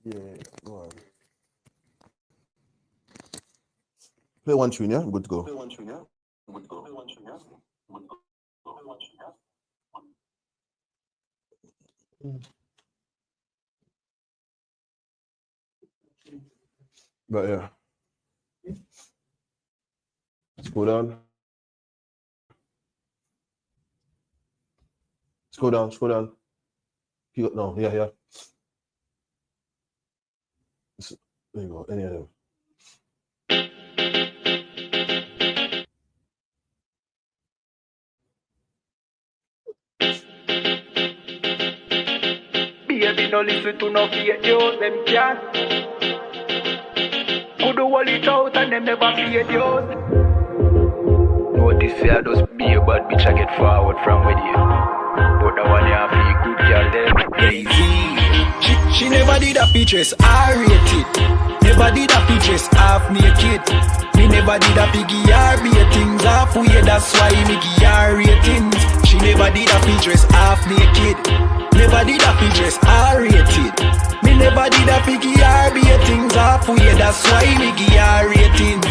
Yeah, go on. Play one tune, yeah? I'm good to go. But yeah. Scroll down. Scroll down, scroll down. No, yeah. There you go. Any of them. Baby, no listen to no fake news, them can't. Could do all it out and them never fake news. Notice I just be a bad bitch, I get forward from with you. But the one you feel good, girl, them easy. She never did a features, I rate it. Never did a features, half naked. Me never did a piggy RB things halfway, that's why me give her ratings. She never did a features, half naked. Never did a features, I rated. Me never did a piggy RB things halfway, that's why me give her ratings.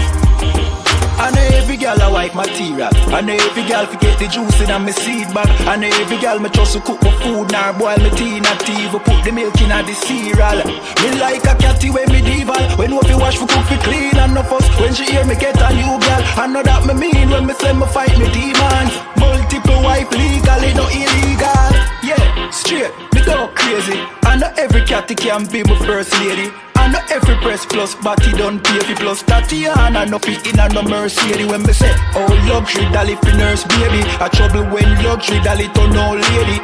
I know every girl a white material. I know every girl forget the juice in a me seed bag. I know every girl me trust to cook my food, nor boil my tea, not even put the milk in a the cereal. Me like a catty when me dival. When no fi wash for cook fi clean and no fuss. When she hear me get a new girl, I know that me mean when me say me fight me demons. Multiple wife legally, no illegal. Yeah, straight, me go crazy. I know every catty can be my first lady. I know every press plus body done pay fi plus Tatiana no fit in a no Mercedes. When me say oh luxury dolly fi nurse baby, a trouble when luxury dolly turn old lady.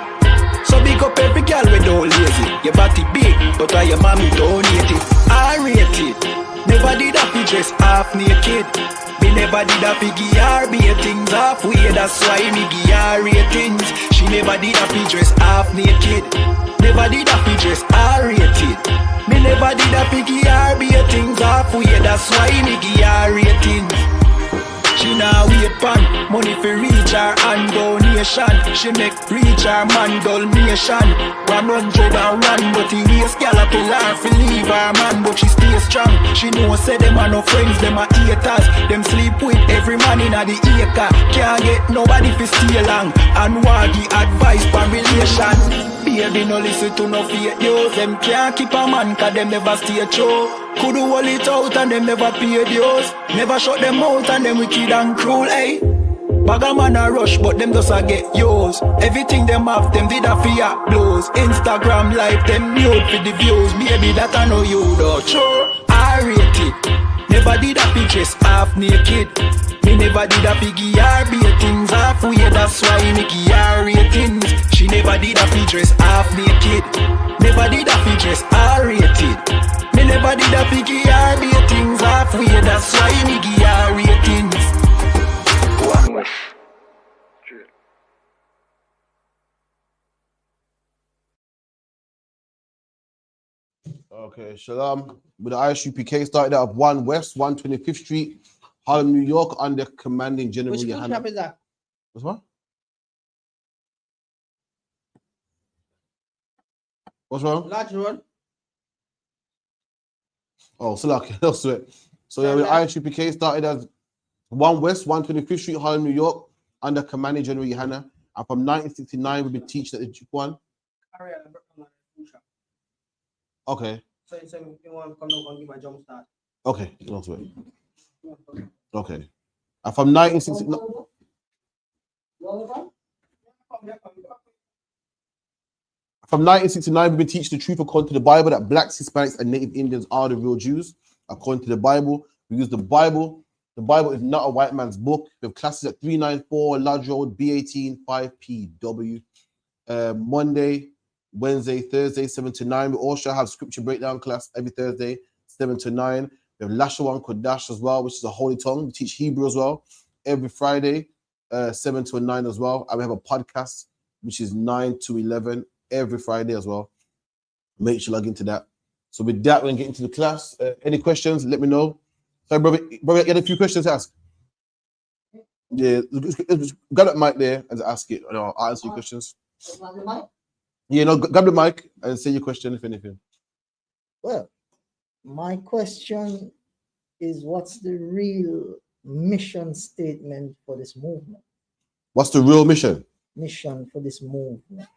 So big up every girl we don't lazy. Your body big, but why your mommy donate it? I rate it. Never did a fi dress half naked. Me never did a fi give her be things halfway. That's why me give her ratings. She never did a fi dress half naked. Never did a fi dress I rate it. Me never did a piggy RB things halfway, that's why me give her ratings. She now wait pan, money for reach her and donation. She make reach her man donation. 101, but he waste gal a pill her fi leave her man, but she stay strong. She know say them are no friends, them are haters. Them sleep with every man in a the acre. Can't get nobody fi stay long, and want the advice for relation. Baby, no listen to no fake news. Them can't keep a man, cause them never stay true. Could do all it out and them never pay dues. Never shut them out and them wicked and cruel, eh? Bag a man a rush, but them just a get yours. Everything them have, them did a fear blows. Instagram live, them nude for the views. Baby, that I know you though. Sure, I rate it. Never did a pictures half naked. Me never did a piggy RB things halfway, that's why me give her ratings. She never did a features half naked. Never did a features I rated. Me never did a piggy RB things halfway, that's why me give her ratings. One wish. Okay, shalom. With the ISUPK started out of 1 West, 125th Street, Harlem, New York, under Commanding General Which Yohana. shop is that? What's what? What's wrong? Large Road. Oh, so lucky. That's it. So yeah, with ISUPK started as 1 West, 125th Street, Harlem, New York, under Commanding General Yohana. And from 1969, we've been teaching at the one. Okay. So you want to come down and give a jump start? Okay. That's it. Okay. And from 1969. From 1969, we've been teaching the truth according to the Bible that blacks, Hispanics, and Native Indians are the real Jews. According to the Bible, we use the Bible. The Bible is not a white man's book. We have classes at 394 Lodge Road, B18 5PW. Monday, Wednesday, Thursday, 7 to 9. We also have scripture breakdown class every Thursday, 7 to 9. We have Lashawan Kodash as well, which is a holy tongue. We teach Hebrew as well every Friday, 7 to 9 as well. And we have a podcast, which is 9 to 11 every Friday as well. Make sure you log into that. So with that, we're going to get into the class. Any questions, let me know. Sorry, brother, you had a few questions to ask? Yeah, grab that mic there and ask it. I'll answer your questions. Yeah, no, grab the mic and say your question, if anything. Well, my question is, what's the real mission statement for this movement? What's the real mission? Mission for this movement.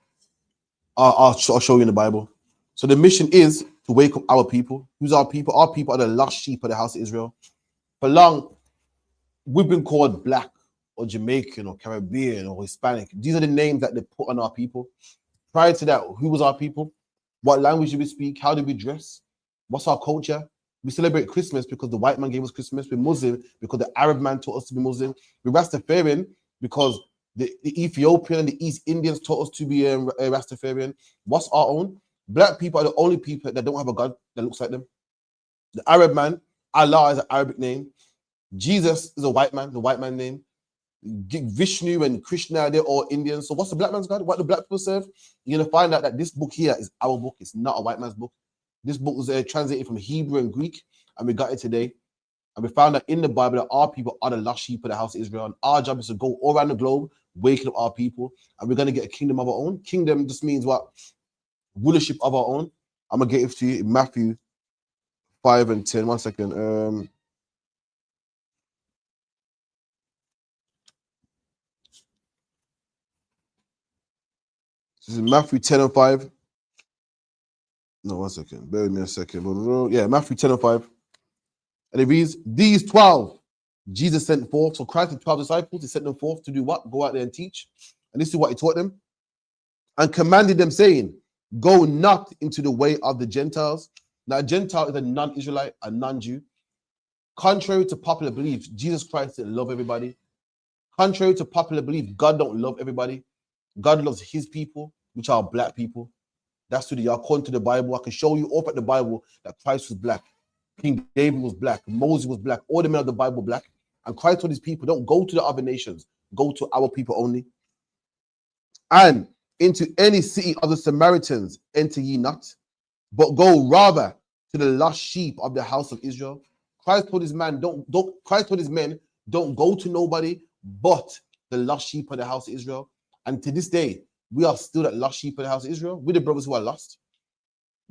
I'll show you in the Bible. So the mission is to wake up our people. Who's our people? Our people are the lost sheep of the house of Israel. For long, we've been called black or Jamaican or Caribbean or Hispanic. These are the names that they put on our people. Prior to that, who was our people? What language did we speak? How did we dress? What's our culture? We celebrate Christmas because the white man gave us Christmas. We're Muslim because the Arab man taught us to be Muslim. We're Rastafarian because the Ethiopian and the East Indians taught us to be a Rastafarian. What's our own? Black people are the only people that don't have a God that looks like them. The Arab man, Allah is an Arabic name. Jesus is a white man, the white man name. Vishnu and Krishna, they're all Indians. So what's the black man's God? What do black people serve? You're going to find out that this book here is our book. It's not a white man's book. This book was translated from Hebrew and Greek, and we got it today. And we found that in the Bible that our people are the lost sheep of the house of Israel. And our job is to go all around the globe, waking up our people. And we're going to get a kingdom of our own. Kingdom just means what? Rulership of our own. I'm going to get it to you in Matthew 5 and 10. 1 second. This is Matthew 10 and 5. No, 1 second. Bear with me a second. Yeah, Matthew 10 and 5. And it reads, these 12 Jesus sent forth. So Christ had 12 disciples. He sent them forth to do what? Go out there and teach. And this is what he taught them. And commanded them, saying, go not into the way of the Gentiles. Now, a Gentile is a non-Israelite, a non-Jew. Contrary to popular belief, Jesus Christ didn't love everybody. Contrary to popular belief, God don't love everybody. God loves his people, which are black people. That's who they are. According to the Bible, I can show you all at the Bible that Christ was black. King David was black. Moses was black. All the men of the Bible black. And Christ told his people, don't go to the other nations. Go to our people only. And into any city of the Samaritans enter ye not, but go rather to the lost sheep of the house of Israel. Christ told his men, don't go to nobody but the lost sheep of the house of Israel. And to this day, we are still that lost sheep of the house of Israel. We're the brothers who are lost.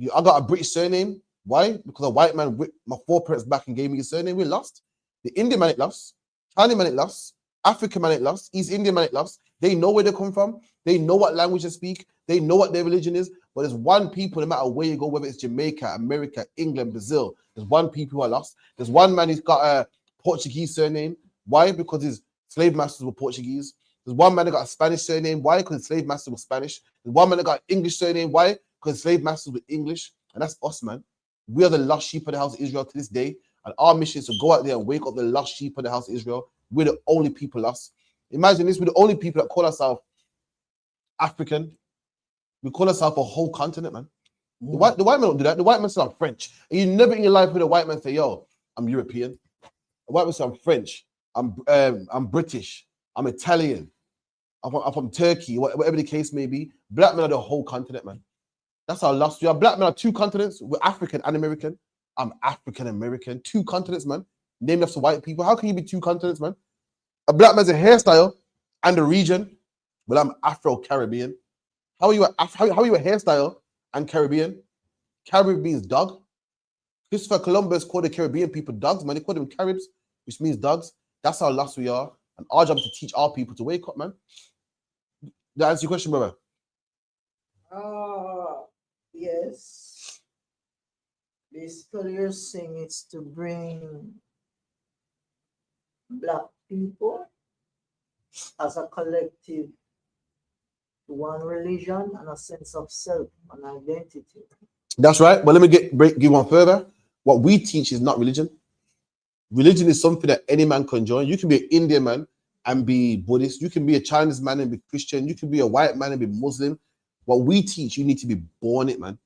I got a British surname. Why? Because a white man whipped my foreparents back and gave me a surname. We're lost. The Indian man ain't lost. Chinese man ain't lost. African man ain't lost. East Indian man ain't lost. They know where they come from. They know what language they speak. They know what their religion is. But there's one people, no matter where you go, whether it's Jamaica, America, England, Brazil, there's one people who are lost. There's one man who's got a Portuguese surname. Why? Because his slave masters were Portuguese. There's one man that got a Spanish surname. Why? Because his slave master was Spanish. There's one man that got an English surname. Why? Because his slave masters were English. And that's us, man. We are the lost sheep of the house of Israel to this day. And our mission is to go out there and wake up the lost sheep of the house of Israel. We're the only people lost. Imagine this, we're the only people that call ourselves African. We call ourselves a whole continent, man. The white man don't do that. The white man says I'm French. And you never in your life heard a white man say, yo, I'm European. A white man says I'm French. I'm British. I'm Italian. I'm from Turkey, whatever the case may be. Black men are the whole continent, man. That's how lost we are. Black men are two continents. We're African and American. I'm African American. Two continents, man. Named after white people. How can you be two continents, man? A black man's a hairstyle and a region. Well, I'm Afro-Caribbean. How are you a hairstyle and Caribbean? Caribbean means dog. Christopher Columbus called the Caribbean people dogs, man. They called them Caribs, which means dogs. That's how lost we are. And our job is to teach our people to wake up, man. Did that answer your question, brother? Yes. Basically, you're saying it's to bring black people as a collective to one religion and a sense of self and identity. That's right. But let me give one further. What we teach is not religion. Religion is something that any man can join. You can be an Indian man and be Buddhist. You can be a Chinese man and be Christian. You can be a white man and be Muslim. What we teach, you need to be born it, man.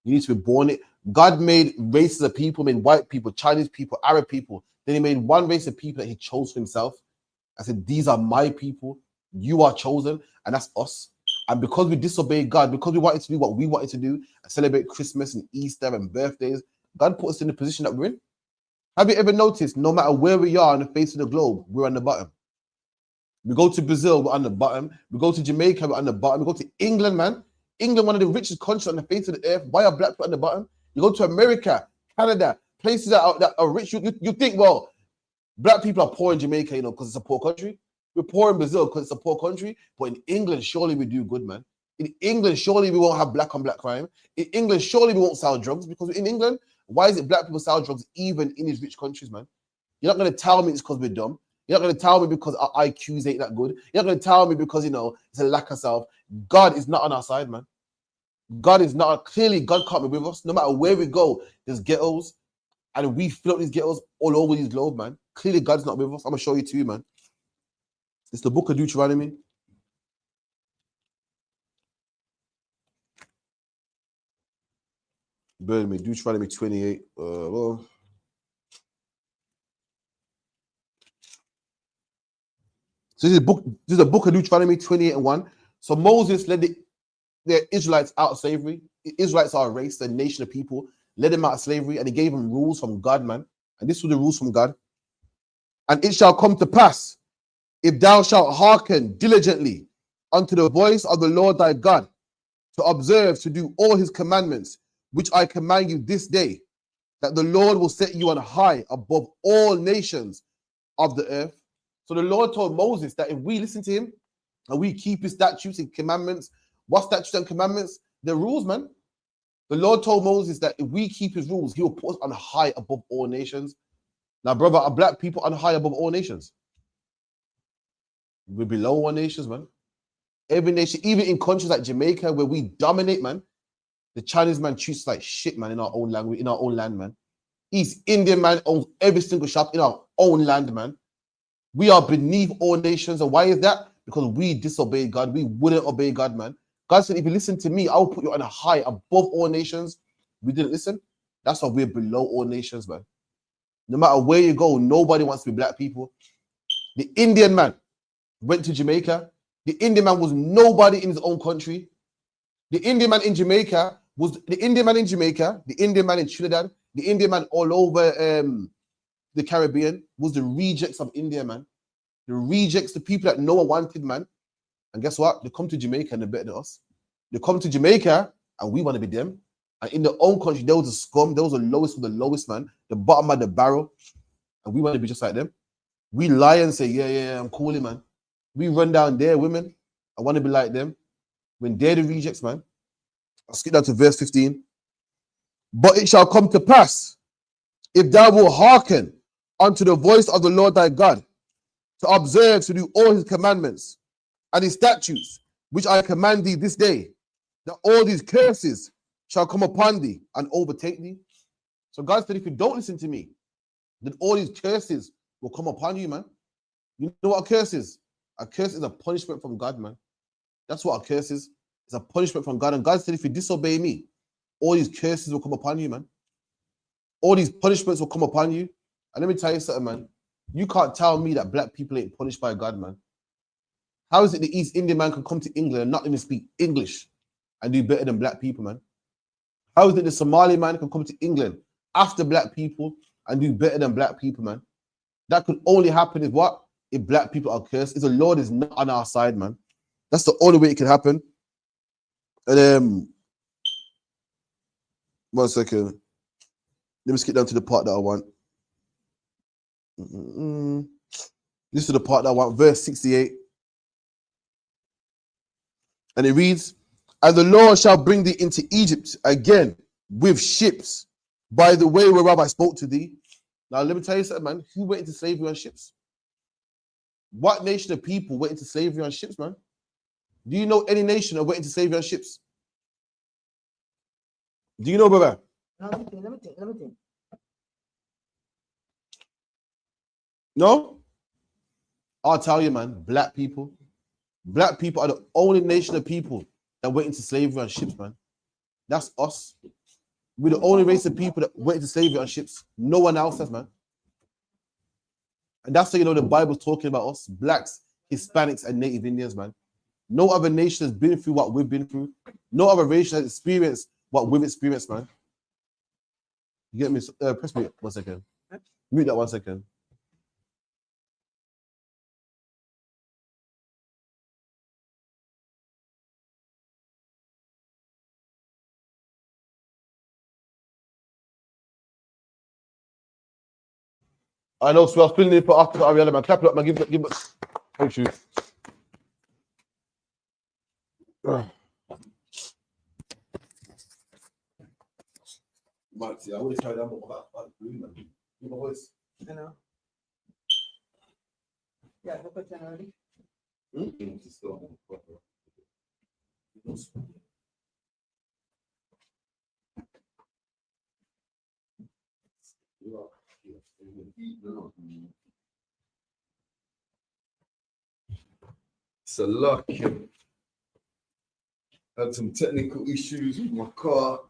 You need to be born it. God made races of people, made white people, Chinese people, Arab people. Then he made one race of people that he chose for himself. I said, these are my people. You are chosen, and that's us. And because we disobeyed God, because we wanted to do what we wanted to do, and celebrate Christmas and Easter and birthdays, God put us in the position that we're in. Have you ever noticed, no matter where we are on the face of the globe, we're on the bottom? We go to Brazil, we're on the bottom. We go to Jamaica, we're on the bottom. We go to England, man. England, one of the richest countries on the face of the earth. Why are black people on the bottom? You go to America, Canada, places that are rich. You think, well, black people are poor in Jamaica, you know, because it's a poor country. We're poor in Brazil because it's a poor country. But in England, surely we do good, man. In England, surely we won't have black on black crime. In England, surely we won't sell drugs, because in England, why is it black people sell drugs even in these rich countries, man? You're not going to tell me it's because we're dumb. You're not going to tell me because our IQs ain't that good. You're not going to tell me because, you know, it's a lack of self. God is not on our side, man. God is not. Clearly, God can't be with us. No matter where we go, there's ghettos. And we fill up these ghettos all over this globe, man. Clearly, God's not with us. I'm going to show you to you, man. It's the book of Deuteronomy. Bear with me. Deuteronomy 28. Well. So this is the book of Deuteronomy 28 and 1. So Moses led the Israelites out of slavery. The Israelites are a race, a nation of people. Led them out of slavery, and he gave them rules from God, man. And this were the rules from God. And it shall come to pass, if thou shalt hearken diligently unto the voice of the Lord thy God, to observe to do all his commandments, which I command you this day, that the Lord will set you on high above all nations of the earth. So the Lord told Moses that if we listen to him and we keep his statutes and commandments, what statutes and commandments? The rules, man. The Lord told Moses that if we keep his rules, he will put us on high above all nations. Now, brother, are black people on high above all nations? We're below all nations, man. Every nation, even in countries like Jamaica, where we dominate, man, the Chinese man treats us like shit, man, in our own language, in our own land, man. East Indian man owns every single shop in our own land, man. We are beneath all nations. And why is that? Because we disobeyed God. We wouldn't obey God, man. God said, if you listen to me, I will put you on a high above all nations. We didn't listen. That's why we're below all nations, man. No matter where you go, nobody wants to be black people. The Indian man went to Jamaica. The Indian man was nobody in his own country. The Indian man in Jamaica was the Indian man in Jamaica, the Indian man in Trinidad, the Indian man all over the Caribbean was the rejects of India, man. The rejects, the people that no one wanted, man. And guess what? They come to Jamaica and they're better than us. They come to Jamaica and we want to be them. And in their own country, there was a scum, there was the lowest of the lowest, man, the bottom of the barrel. And we want to be just like them. We lie and say, yeah, I'm cool, man. We run down their women. I want to be like them. When they're the rejects, man. I'll skip down to verse 15. But it shall come to pass, if thou wilt hearken unto the voice of the Lord thy God, to observe to do all his commandments and his statutes, which I command thee this day, that all these curses shall come upon thee and overtake thee. So God said, if you don't listen to me, then all these curses will come upon you, man. You know what a curse is? A curse is a punishment from God, man. That's what a curse is. It's a punishment from God. And God said, if you disobey me, all these curses will come upon you, man. All these punishments will come upon you. And let me tell you something, man. You can't tell me that black people ain't punished by God, man. How is it the East Indian man can come to England and not even speak English and do better than black people, man? How is it the Somali man can come to England after black people and do better than black people, man? That could only happen if what? If black people are cursed. If the Lord is not on our side, man. That's the only way it can happen. And 1 second. Let me skip down to the part that I want. This is the part that I want, verse 68. And it reads, and the Lord shall bring thee into Egypt again with ships by the way whereof I spoke to thee. Now, let me tell you something, man. Who went into slavery on ships? What nation of people went into slavery on ships, man? Do you know any nation that went into slavery on ships? Do you know, brother? Let me think. No? I'll tell you, man. Black people. Black people are the only nation of people that went into slavery on ships, man. That's us. We're the only race of people that went into slavery on ships. No one else has, man. And that's how you know the Bible's talking about us, blacks, Hispanics, and Native Indians, man. No other nation has been through what we've been through. No other nation has experienced what we've experienced, man. You get me? Press me 1 second. Mute that 1 second. I know, so I was spinning it for after Ariana, man. Clap it up, man. Give it. Thank you. Maxie, I always try that about green, man. Give my voice. You know. Yeah, look at already. It's a luck. Had some technical issues with my car.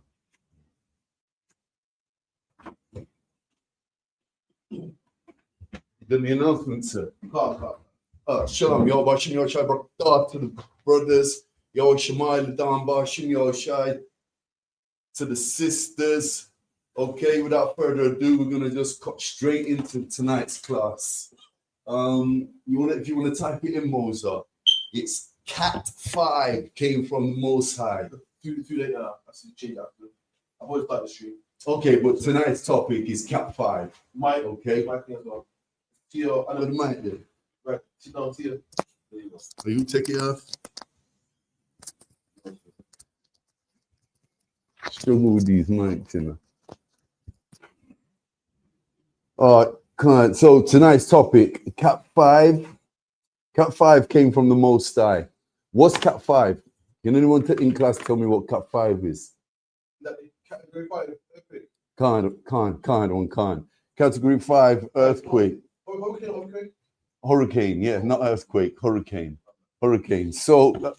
Then the announcement, sir. Shalom, yo, Bashim Yo Shai, Barakah to the brothers, Yo Shemai, Ladan Bashim Yo Shai, to the sisters. Okay, without further ado, we're gonna just cut straight into tonight's class. If you wanna type it in, Mosa, it's Cat 5 came from the Most High. Too late, I see change that. I've always liked the stream. Okay, but tonight's topic is Cat 5. Mike, Okay. Mike as well. Tio, I What know. am I doing? Right, sit down, Tio. There you go. Are you take it off? Struggle with these mics, you know. So tonight's topic, Cat 5. Cat 5 came from the Most High. What's Cat 5? Can anyone in class tell me what Cat 5 is? Category 5, earthquake. Can't. Category 5, earthquake. Okay. Hurricane, yeah, not earthquake, hurricane. So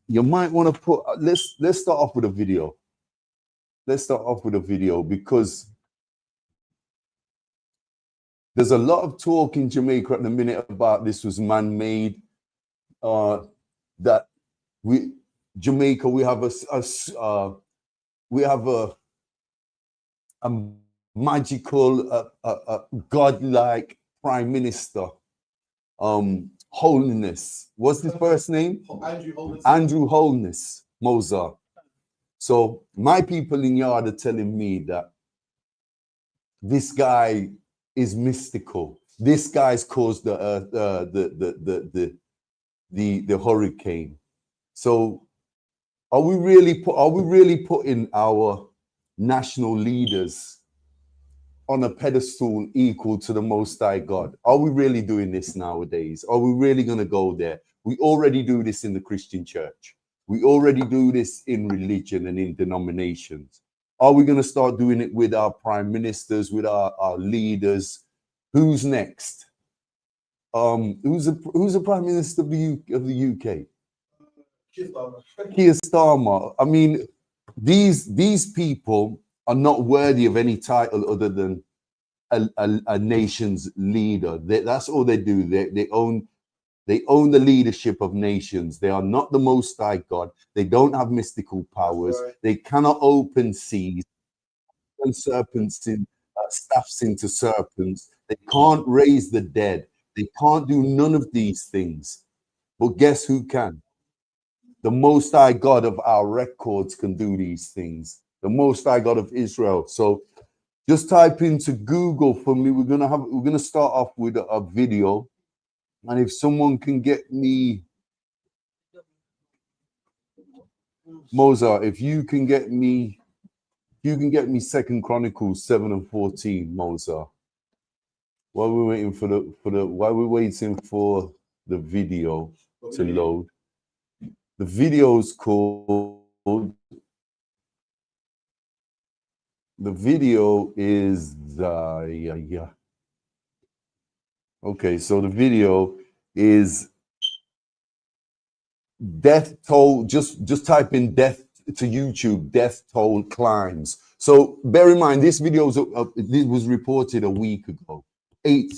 you might want to put, let's start off with a video. Because there's a lot of talk in Jamaica at the minute about this was man-made, that Jamaica, we have a magical, godlike prime minister, Holiness. What's his first name? Andrew Holden. Andrew Holiness, Mozart. So my people in Yard are telling me that this guy is mystical. This guy's caused the hurricane. So are we really putting our national leaders on a pedestal equal to the Most High God? Are we really doing this nowadays? Are we really going to go there? We already do this in the Christian church. We already do this in religion and in denominations. Are we going to start doing it with our prime ministers, with our leaders? Who's next? Who's the prime minister of the UK? Keir Starmer. I mean, these people are not worthy of any title other than a nation's leader. That's all they do. They own the leadership of nations. They are not the Most High God. They don't have mystical powers. Right. They cannot open seas and serpents in staffs into serpents. They can't raise the dead. They can't do none of these things. But guess who can? The Most High God of our records can do these things. The Most High God of Israel. So just type into Google for me. We're gonna start off with a video. And if someone can get me, Mozart, if you can get me 2 Chronicles 7:14, Mozart. While we're waiting for the video to load. The video's called. The video is Okay, so the video is death toll. Just type in death to YouTube. Death toll climbs. So bear in mind, this video was reported a week ago, 8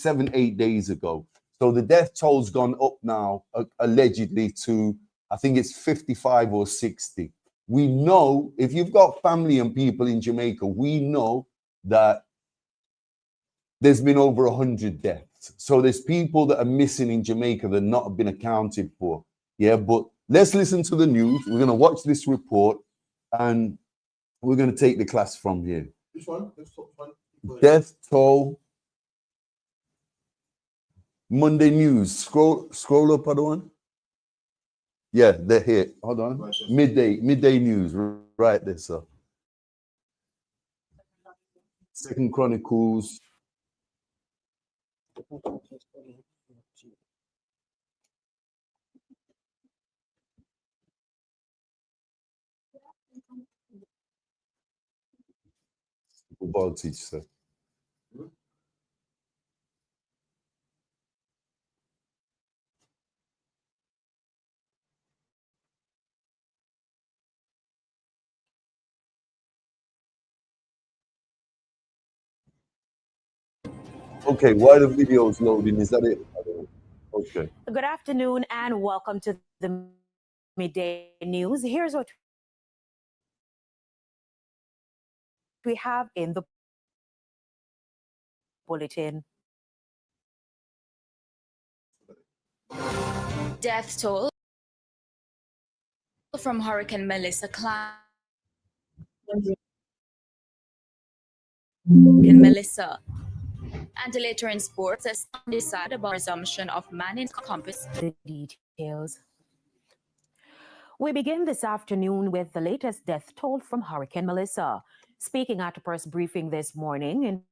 days ago. So the death toll's gone up now, allegedly to, I think it's 55 or 60. We know, if you've got family and people in Jamaica, we know that there's been over 100 deaths. So there's people that are missing in Jamaica that not been accounted for. Yeah, but let's listen to the news. We're going to watch this report and we're going to take the class from here. Which one? Let's talk one. Death toll Monday news. Scroll up, other one. Yeah, they're here. Hold on. Midday news. Right there, sir. Second Chronicles. Voltage, sir. Okay, why the video's loading? Is that it? I don't know. Okay. Good afternoon and welcome to the midday news. Here's what we have in the bulletin. Death toll from Hurricane Melissa climbed. In Melissa. And later in sports, as some decide about resumption of man compass. The details. We begin this afternoon with the latest death toll from Hurricane Melissa. Speaking at a press briefing this morning,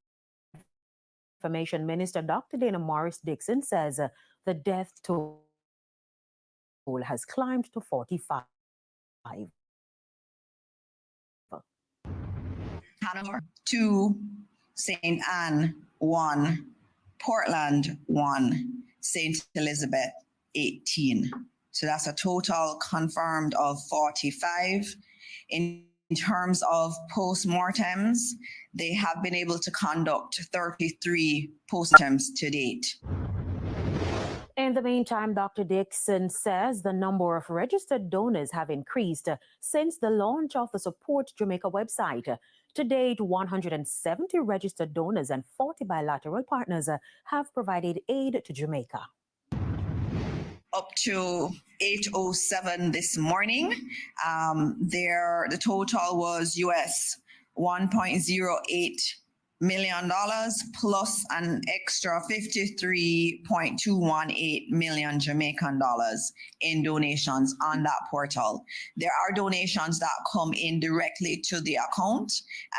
Information Minister Dr. Dana Morris Dixon says the death toll has climbed to 45. Hanover 2, St. Anne 1, Portland 1, St. Elizabeth 18. So that's a total confirmed of 45. In terms of post-mortems, they have been able to conduct 33 post-mortems to date. In the meantime, Dr. Dixon says the number of registered donors have increased since the launch of the Support Jamaica website. To date, 170 registered donors and 40 bilateral partners have provided aid to Jamaica. Up to 8:07 this morning, the total was US $1.08 million plus an extra 53.218 million Jamaican dollars in donations on that portal. There are donations that come in directly to the account.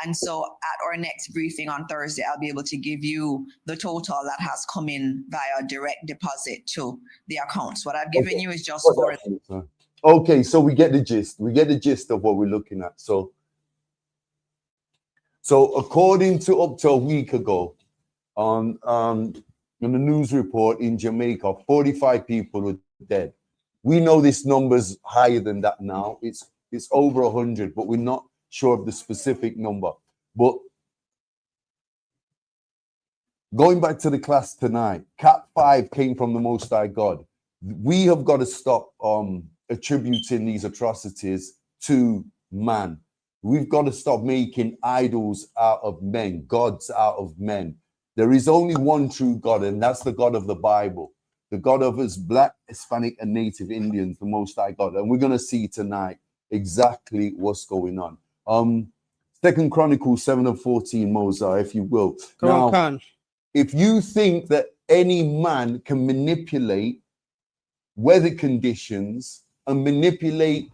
And so at our next briefing on Thursday, I'll be able to give you the total that has come in via direct deposit to the accounts. What I've given you is just for... Okay, so we get the gist. We get the gist of what we're looking at. So according to up to a week ago, on the news report in Jamaica, 45 people were dead. We know this number's higher than that now. It's over 100, but we're not sure of the specific number. But going back to the class tonight, Cat 5 came from the Most High God. We have got to stop attributing these atrocities to man. We've got to stop making idols out of men, gods out of men. There is only one true God, and that's the God of the Bible, the God of us Black, Hispanic, and Native Indians, the Most High God. And we're going to see tonight exactly what's going on. Second Chronicles 7:14, Mozart, if you will. Now, if you think that any man can manipulate weather conditions and manipulate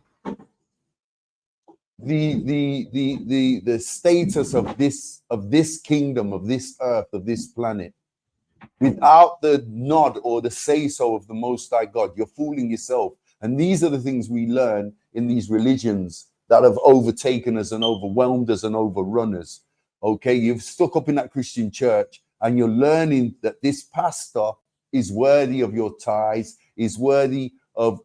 the status of this kingdom, of this earth, of this planet, without the nod or the say-so of the Most High God, you're fooling yourself. And these are the things we learn in these religions that have overtaken us and overwhelmed us and overrun us. Okay, you've stuck up in that Christian church and you're learning that this pastor is worthy of your tithes, is worthy of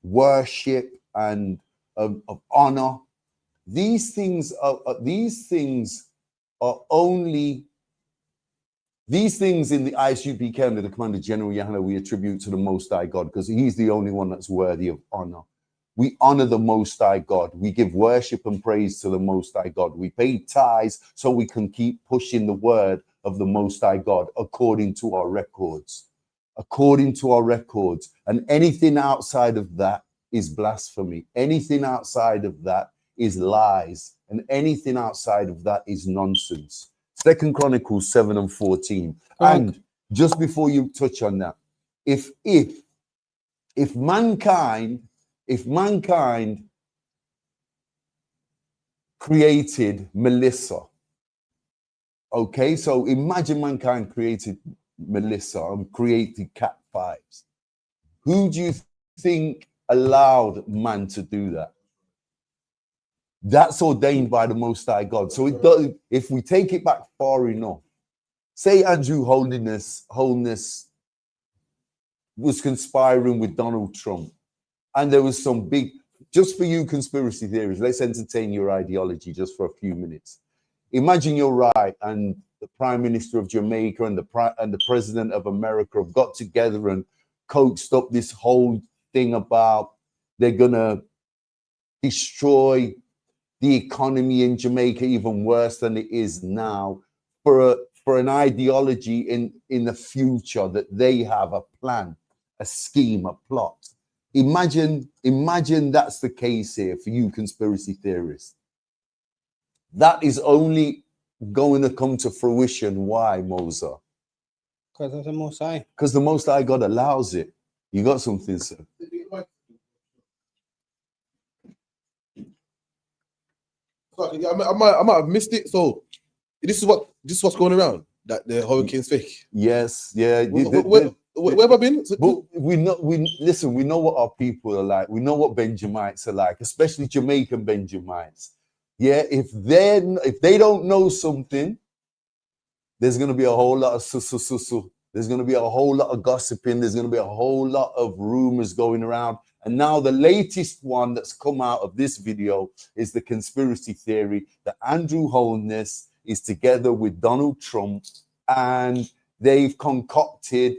worship and of honor. These things in the ISUPK under the Commander General Yahana we attribute to the Most High God, because he's the only one that's worthy of honor. We honor the Most High God. We give worship and praise to the Most High God. We pay tithes so we can keep pushing the word of the Most High God according to our records. According to our records. And anything outside of that is blasphemy. Anything outside of that is lies. And anything outside of that is nonsense. Second Chronicles 7:14. And just before you touch on that, if mankind created Melissa, okay, so imagine mankind created Melissa and created Cat 5s. Who do you think allowed man to do that? That's ordained by the Most High God. So it does, if we take it back far enough, say Andrew Holness was conspiring with Donald Trump, and there was some big, just for you conspiracy theories, let's entertain your ideology just for a few minutes. Imagine you're right, and the Prime Minister of Jamaica and the President of America have got together and coaxed up this whole thing about they're gonna destroy the economy in Jamaica even worse than it is now for an ideology in the future that they have a plan, a scheme, a plot. Imagine that's the case here for you conspiracy theorists. That is only going to come to fruition. Why, Mosa? Because of the Most High. Because the Most High God allows it. You got something, sir? I might have missed it. So this is what's going around. That the hurricane's fake. Yes, yeah. Where have I been? But we know what our people are like. We know what Benjamites are like, especially Jamaican Benjamites. Yeah, if they don't know something, there's gonna be a whole lot of there's gonna be a whole lot of gossiping. There's gonna be a whole lot of rumors going around. And now the latest one that's come out of this video is the conspiracy theory that Andrew Holness is together with Donald Trump, and they've concocted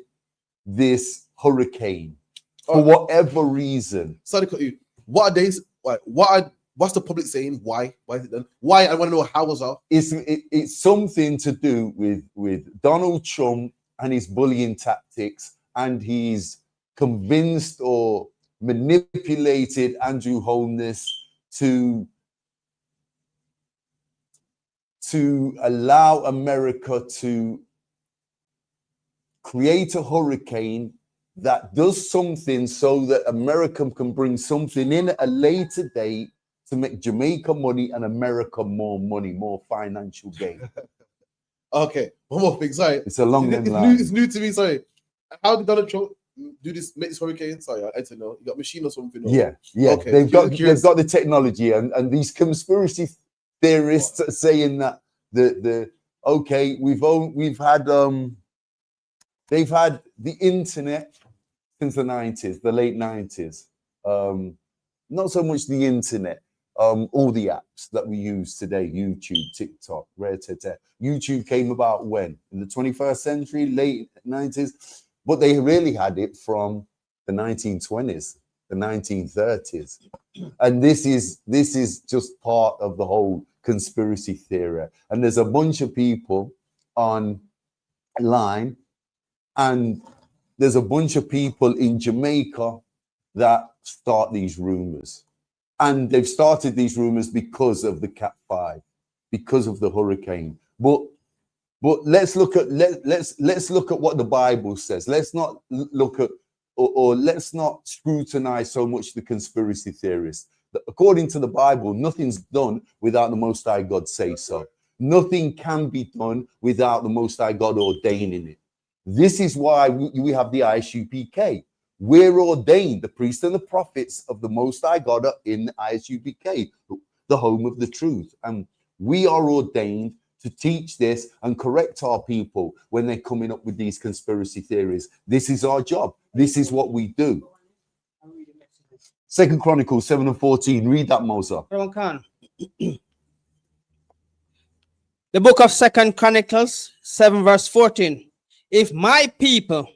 this hurricane for whatever reason. Sorry to cut you. What are they? What's the public saying? Why? Why is it done? Why? I want to know how was that? It's something to do with Donald Trump and his bullying tactics, and he's convinced or manipulated Andrew Holness to allow America to create a hurricane that does something so that America can bring something in at a later date to make Jamaica money and America more money, more financial gain. Okay, one more thing. Sorry, it's a long line. It's new to me. Sorry, how did Donald Trump do this? Make this hurricane? Sorry, I don't know. You got a machine or something? Or? Yeah. Okay. They've got the technology, and these conspiracy theorists are saying that they've had the internet since the 90s, the late 90s. Not so much the internet, all the apps that we use today, YouTube, TikTok, YouTube came about when? In the 21st century, late 90s, but they really had it from the 1920s, the 1930s. And this is just part of the whole conspiracy theory. And there's a bunch of people online, and there's a bunch of people in Jamaica that start these rumors. And they've started these rumors because of the Cat 5, because of the hurricane. But let's look at let's look at what the Bible says. Let's not look at or let's not scrutinize so much the conspiracy theorists. According to the Bible, nothing's done without the Most High God say so. Nothing can be done without the Most High God ordaining it. This is why we have the ISUPK. We're ordained, the priests and the prophets of the Most High God are in the ISUPK, the home of the truth. And we are ordained to teach this and correct our people when they're coming up with these conspiracy theories. This is our job. This is what we do. 2 Chronicles 7:14. Read that, Mosa. The book of 2 Chronicles 7:14. If my people,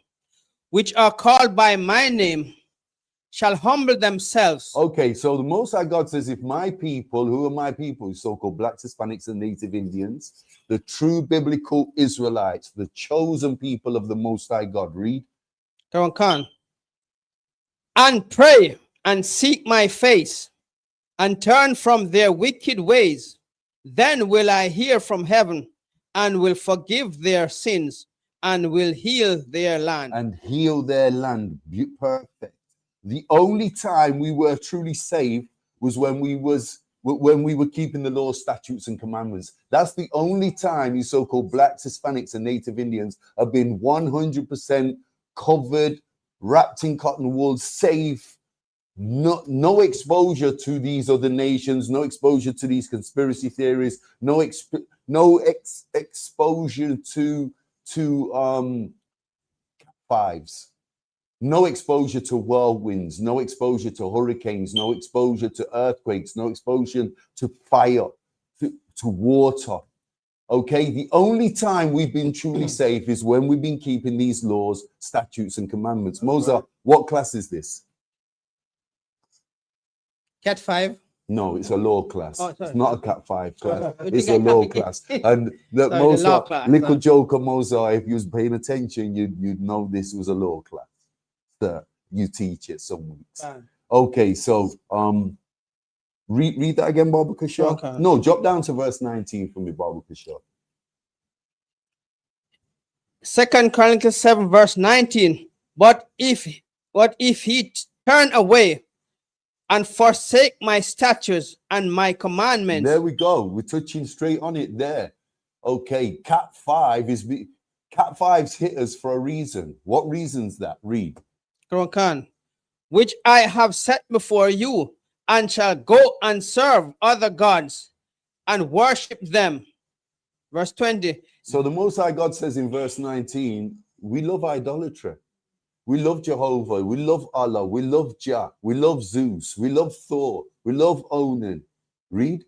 which are called by my name, shall humble themselves. Okay, so the Most High God says, if my people, who are my people, so-called blacks, Hispanics, and Native Indians, the true biblical Israelites, the chosen people of the Most High God, read. And pray and seek my face and turn from their wicked ways, then will I hear from heaven and will forgive their sins and will heal their land. And heal their land. Perfect. The only time we were truly saved was when we were keeping the law, statutes, and commandments. That's the only time you so-called blacks, Hispanics, and Native Indians have been 100% covered, wrapped in cotton wool, safe. No exposure to these other nations, no exposure to these conspiracy theories, no exposure to fives, no exposure to whirlwinds, no exposure to hurricanes, no exposure to earthquakes, no exposure to fire, to water. Okay, the only time we've been truly safe is when we've been keeping these laws, statutes, and commandments. Moses, what class is this? Cat 5. No, it's a law class. Oh, sorry. It's not a Cat 5 class. Sorry. It's a law class. And the Sorry, the law class, little joke of Moses, if you was paying attention, you'd know this was a law class. Sir, you teach it some weeks. Okay, so read that again, Baba Kasha. Okay. No, drop down to verse 19 for me, Baba Kasha. 2 Chronicles 7 verse 19. But if he turn away and forsake my statutes and my commandments. There we go. We're touching straight on it there. Okay, Cat 5's hit us for a reason. What reason's that? Read. Which I have set before you, and shall go and serve other gods and worship them. Verse 20. So the Most High God says in verse 19, we love idolatry. We love Jehovah. We love Allah. We love Jah. We love Zeus. We love Thor. We love Onan. Read.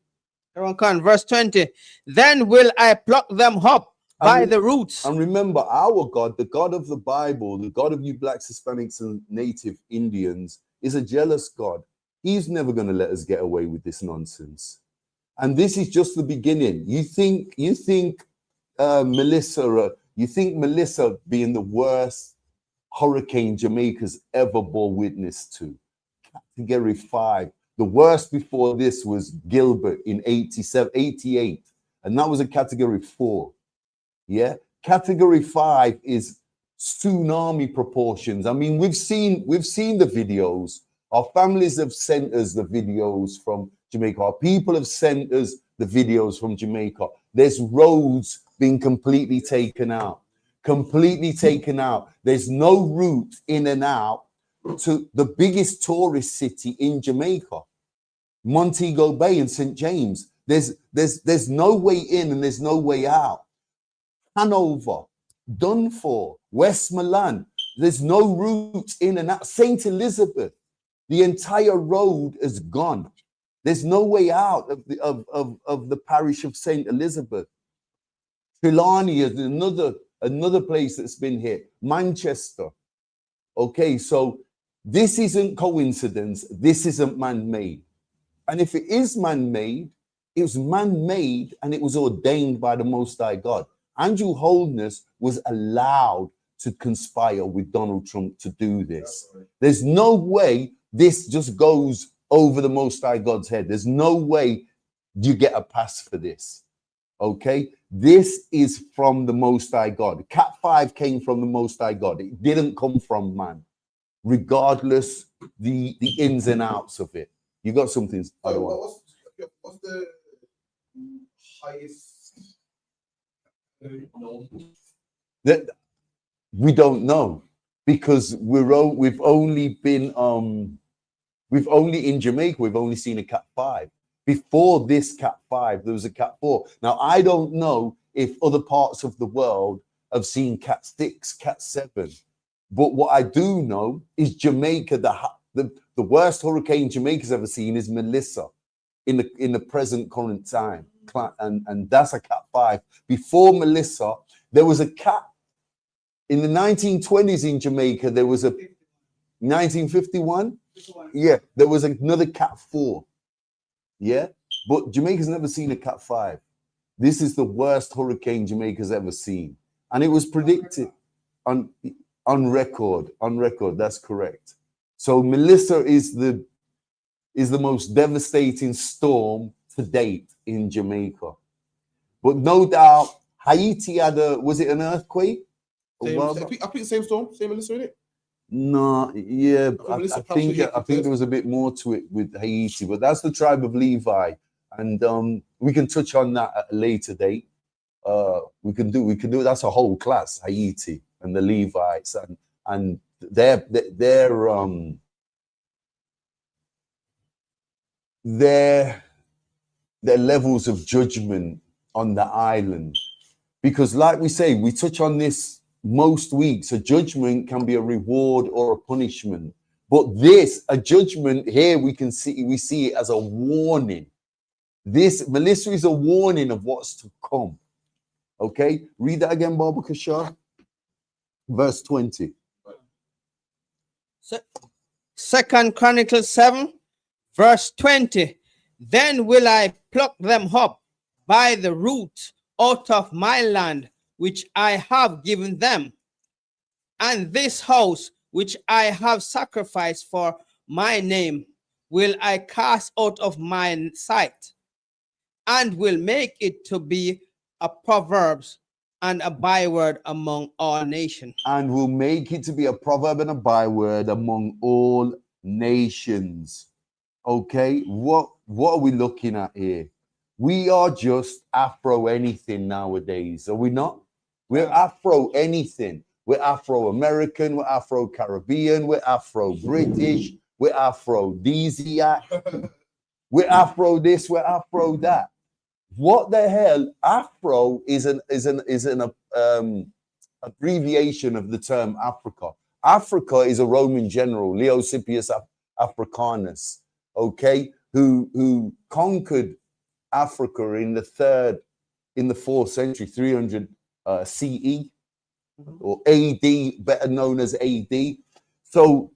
Verse 20. Then will I pluck them up by the roots. And remember, our God, the God of the Bible, the God of you blacks, Hispanics, and Native Indians, is a jealous God. He's never going to let us get away with this nonsense. And this is just the beginning. You think Melissa being the worst hurricane Jamaica's ever bore witness to. Category 5. The worst before this was Gilbert in 88. And that was a category 4. Yeah. Category 5 is tsunami proportions. I mean, we've seen the videos. Our families have sent us the videos from Jamaica. Our people have sent us the videos from Jamaica. There's roads being completely taken out. There's no route in and out to the biggest tourist city in Jamaica, Montego Bay and St. James. There's no way in and there's no way out. Hanover, Dunfor, Westmoreland, there's no route in and out. St. Elizabeth, the entire road is gone. There's no way out of the parish of St. Elizabeth. Trelawney is another place that's been hit. Manchester. Okay, so this isn't coincidence. This isn't man-made. And if it is man-made, it was man-made and it was ordained by the Most High God. Andrew Holness was allowed to conspire with Donald Trump to do this. There's no way this just goes over the Most High God's head. There's no way you get a pass for this. Okay, this is from the Most High God. Cat 5 came from the Most High God. It didn't come from man, regardless the ins and outs of it. You got something? What's the highest? That we don't know, because we've only been in Jamaica. We've only seen a Cat 5. Before this Cat 5, there was a Cat 4. Now, I don't know if other parts of the world have seen Cat 6, Cat 7. But what I do know is Jamaica, the worst hurricane Jamaica's ever seen is Melissa in the present current time. And that's a Cat 5. Before Melissa, there was a cat in the 1920s in Jamaica. There was a 1951. Yeah, there was another Cat 4. Yeah, but Jamaica's never seen a Cat 5. This is the worst hurricane Jamaica's ever seen, and it was predicted on record. That's correct. So Melissa is the most devastating storm to date in Jamaica. But no doubt, Haiti had was it an earthquake? a Same, while I back? think the same storm, same Melissa in it. No, yeah, Melissa I captured think Haiti there was a bit more to it with Haiti, but that's the tribe of Levi, and we can touch on that at a later date. We can do that's a whole class, Haiti and the Levites and their levels of judgment on the island. Because like we say, we touch on this most weeks, a judgment can be a reward or a punishment. But a judgment here, we see it as a warning. This, Melissa, is a warning of what's to come. Okay, read that again, Baba Kashar. Verse 20. Second Chronicles 7, verse 20. Then will I pluck them up by the root out of my land, which I have given them, and this house which I have sacrificed for my name will I cast out of my sight, and will make it to be a proverb and a byword among all nations. And will make it to be a proverb and a byword among all nations. Okay, what are we looking at here? We are just Afro anything nowadays, are we not? We're Afro anything. We're Afro American, we're Afro Caribbean, we're Afro British, we're Afro Desiac, we're Afro this, we're Afro that. What the hell? Afro is an abbreviation of the term Africa. Africa is a Roman general, Leosipius Africanus, okay, who conquered Africa in the 4th century, 300 CE or AD, better known as AD. So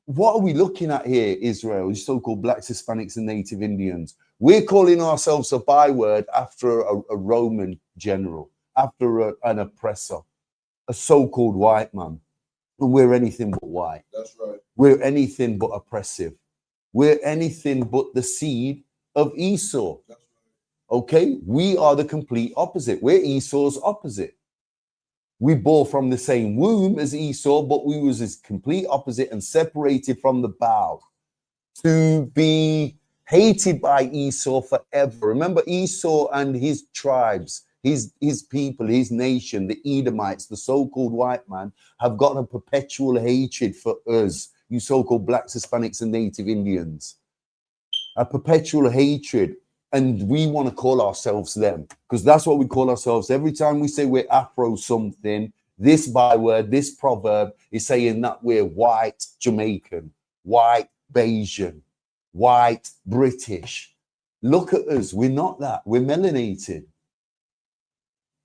what are we looking at here, Israel, so-called Blacks, Hispanics, and Native Indians? We're calling ourselves a byword after a Roman general, after an oppressor, a so-called white man. And we're anything but white. That's right. We're anything but oppressive. We're anything but the seed of Esau. That's right. Okay? We are the complete opposite. We're Esau's opposite. We bore from the same womb as Esau, but we was his complete opposite and separated from the bough to be hated by Esau forever. Remember Esau and his tribes, his people, his nation, the Edomites, the so-called white man, have got a perpetual hatred for us, you so-called Blacks, Hispanics, and Native Indians. A perpetual hatred. And we want to call ourselves them, because that's what we call ourselves. Every time we say we're Afro something, this byword, this proverb is saying that we're white Jamaican, white Bayesian, white British. Look at us. We're not that. We're melanated.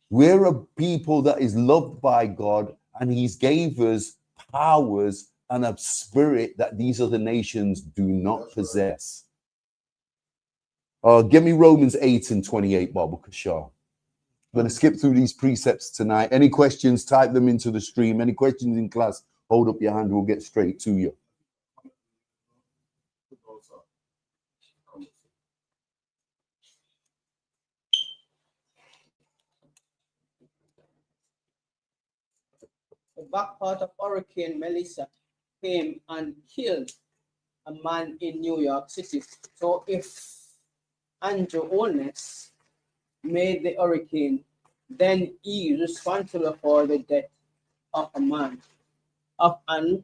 We're a people that is loved by God, and he's gave us powers and a spirit that these other nations do not possess. Give me Romans 8 and 28, Baba Kashar. I'm going to skip through these precepts tonight. Any questions, type them into the stream. Any questions in class, hold up your hand. We'll get straight to you. The back part of Hurricane Melissa came and killed a man in New York City. So if Andrew Holness made the hurricane, then he is responsible for the death of a man, of an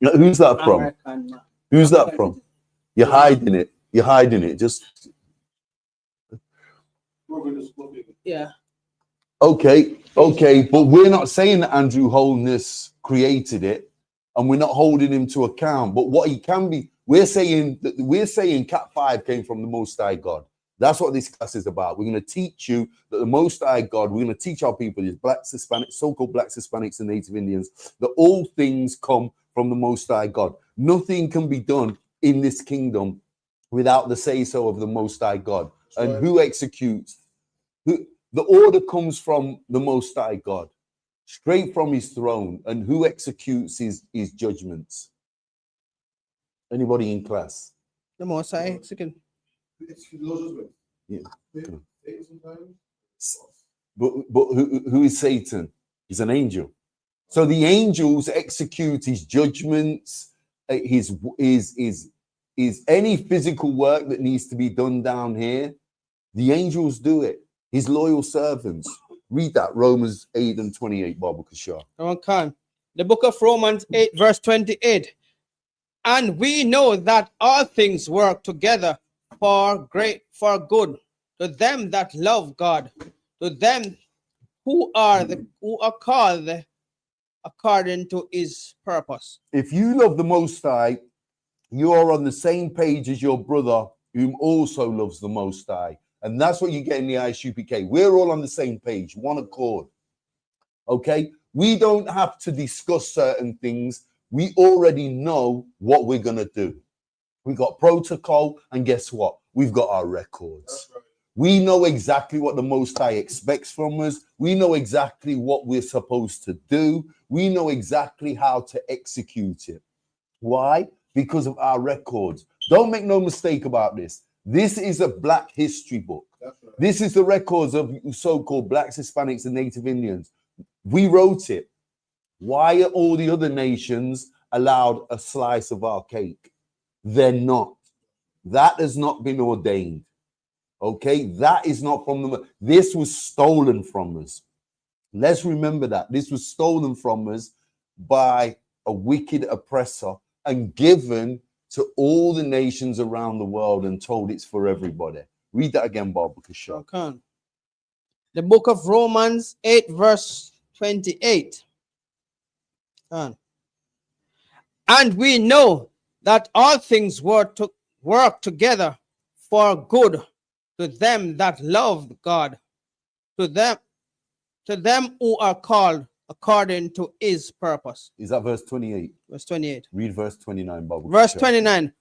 Who's that from? American man. Who's that from? You're hiding it. You're hiding it. Just Yeah. okay, but we're not saying that Andrew Holness created it, and we're not holding him to account. But what he can be, we're saying Cat 5 came from the Most High God. That's what this class is about. We're going to teach you that the Most High God, we're going to teach our people, these Blacks, Hispanics, so-called Blacks, Hispanics, and Native Indians, that all things come from the Most High God. Nothing can be done in this kingdom without the say-so of the Most High God. And who executes? The order comes from the Most High God, straight from his throne. And who executes his judgments? Anybody in class? The Most High execute. Yeah. But who is Satan? He's an angel. So the angels execute his judgments, his any physical work that needs to be done down here. The angels do it. His loyal servants. Read that, Romans 8 and 28, Baba Kashar. Okay. The book of Romans 8, verse 28. And we know that all things work together for good to them that love God, to them who are called according to his purpose. If you love the Most High, you are on the same page as your brother, whom also loves the Most High. And that's what you get in the ISUPK. We're all on the same page, one accord. Okay? We don't have to discuss certain things. We already know what we're going to do. We got protocol, and guess what? We've got our records. Right. We know exactly what the Most High expects from us. We know exactly what we're supposed to do. We know exactly how to execute it. Why? Because of our records. Don't make no mistake about this. This is a Black history book. Right. This is the records of so-called Blacks, Hispanics, and Native Indians. We wrote it. Why are all the other nations allowed a slice of our cake? They're not. That has not been ordained. Okay? That is not from them. This was stolen from us. Let's remember that. This was stolen from us by a wicked oppressor and given to all the nations around the world and told it's for everybody. Read that again, Baba Kashar. Okay. The book of Romans 8, verse 28. And we know that all things work together for good to them that love God, to them who are called according to his purpose. Is that verse 28? Verse 28. Read verse 29, Baba. Verse 29.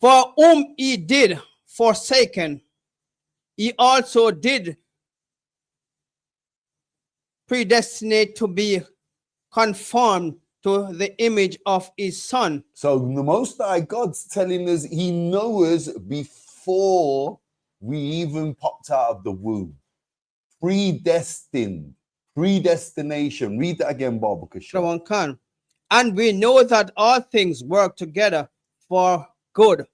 For whom he did forsaken, he also did predestinate to be conformed to the image of his son. So the Most High God's telling us he knows us before we even popped out of the womb. Predestined. Predestination. Read that again, Baba Kashar. And we know that all things work together for good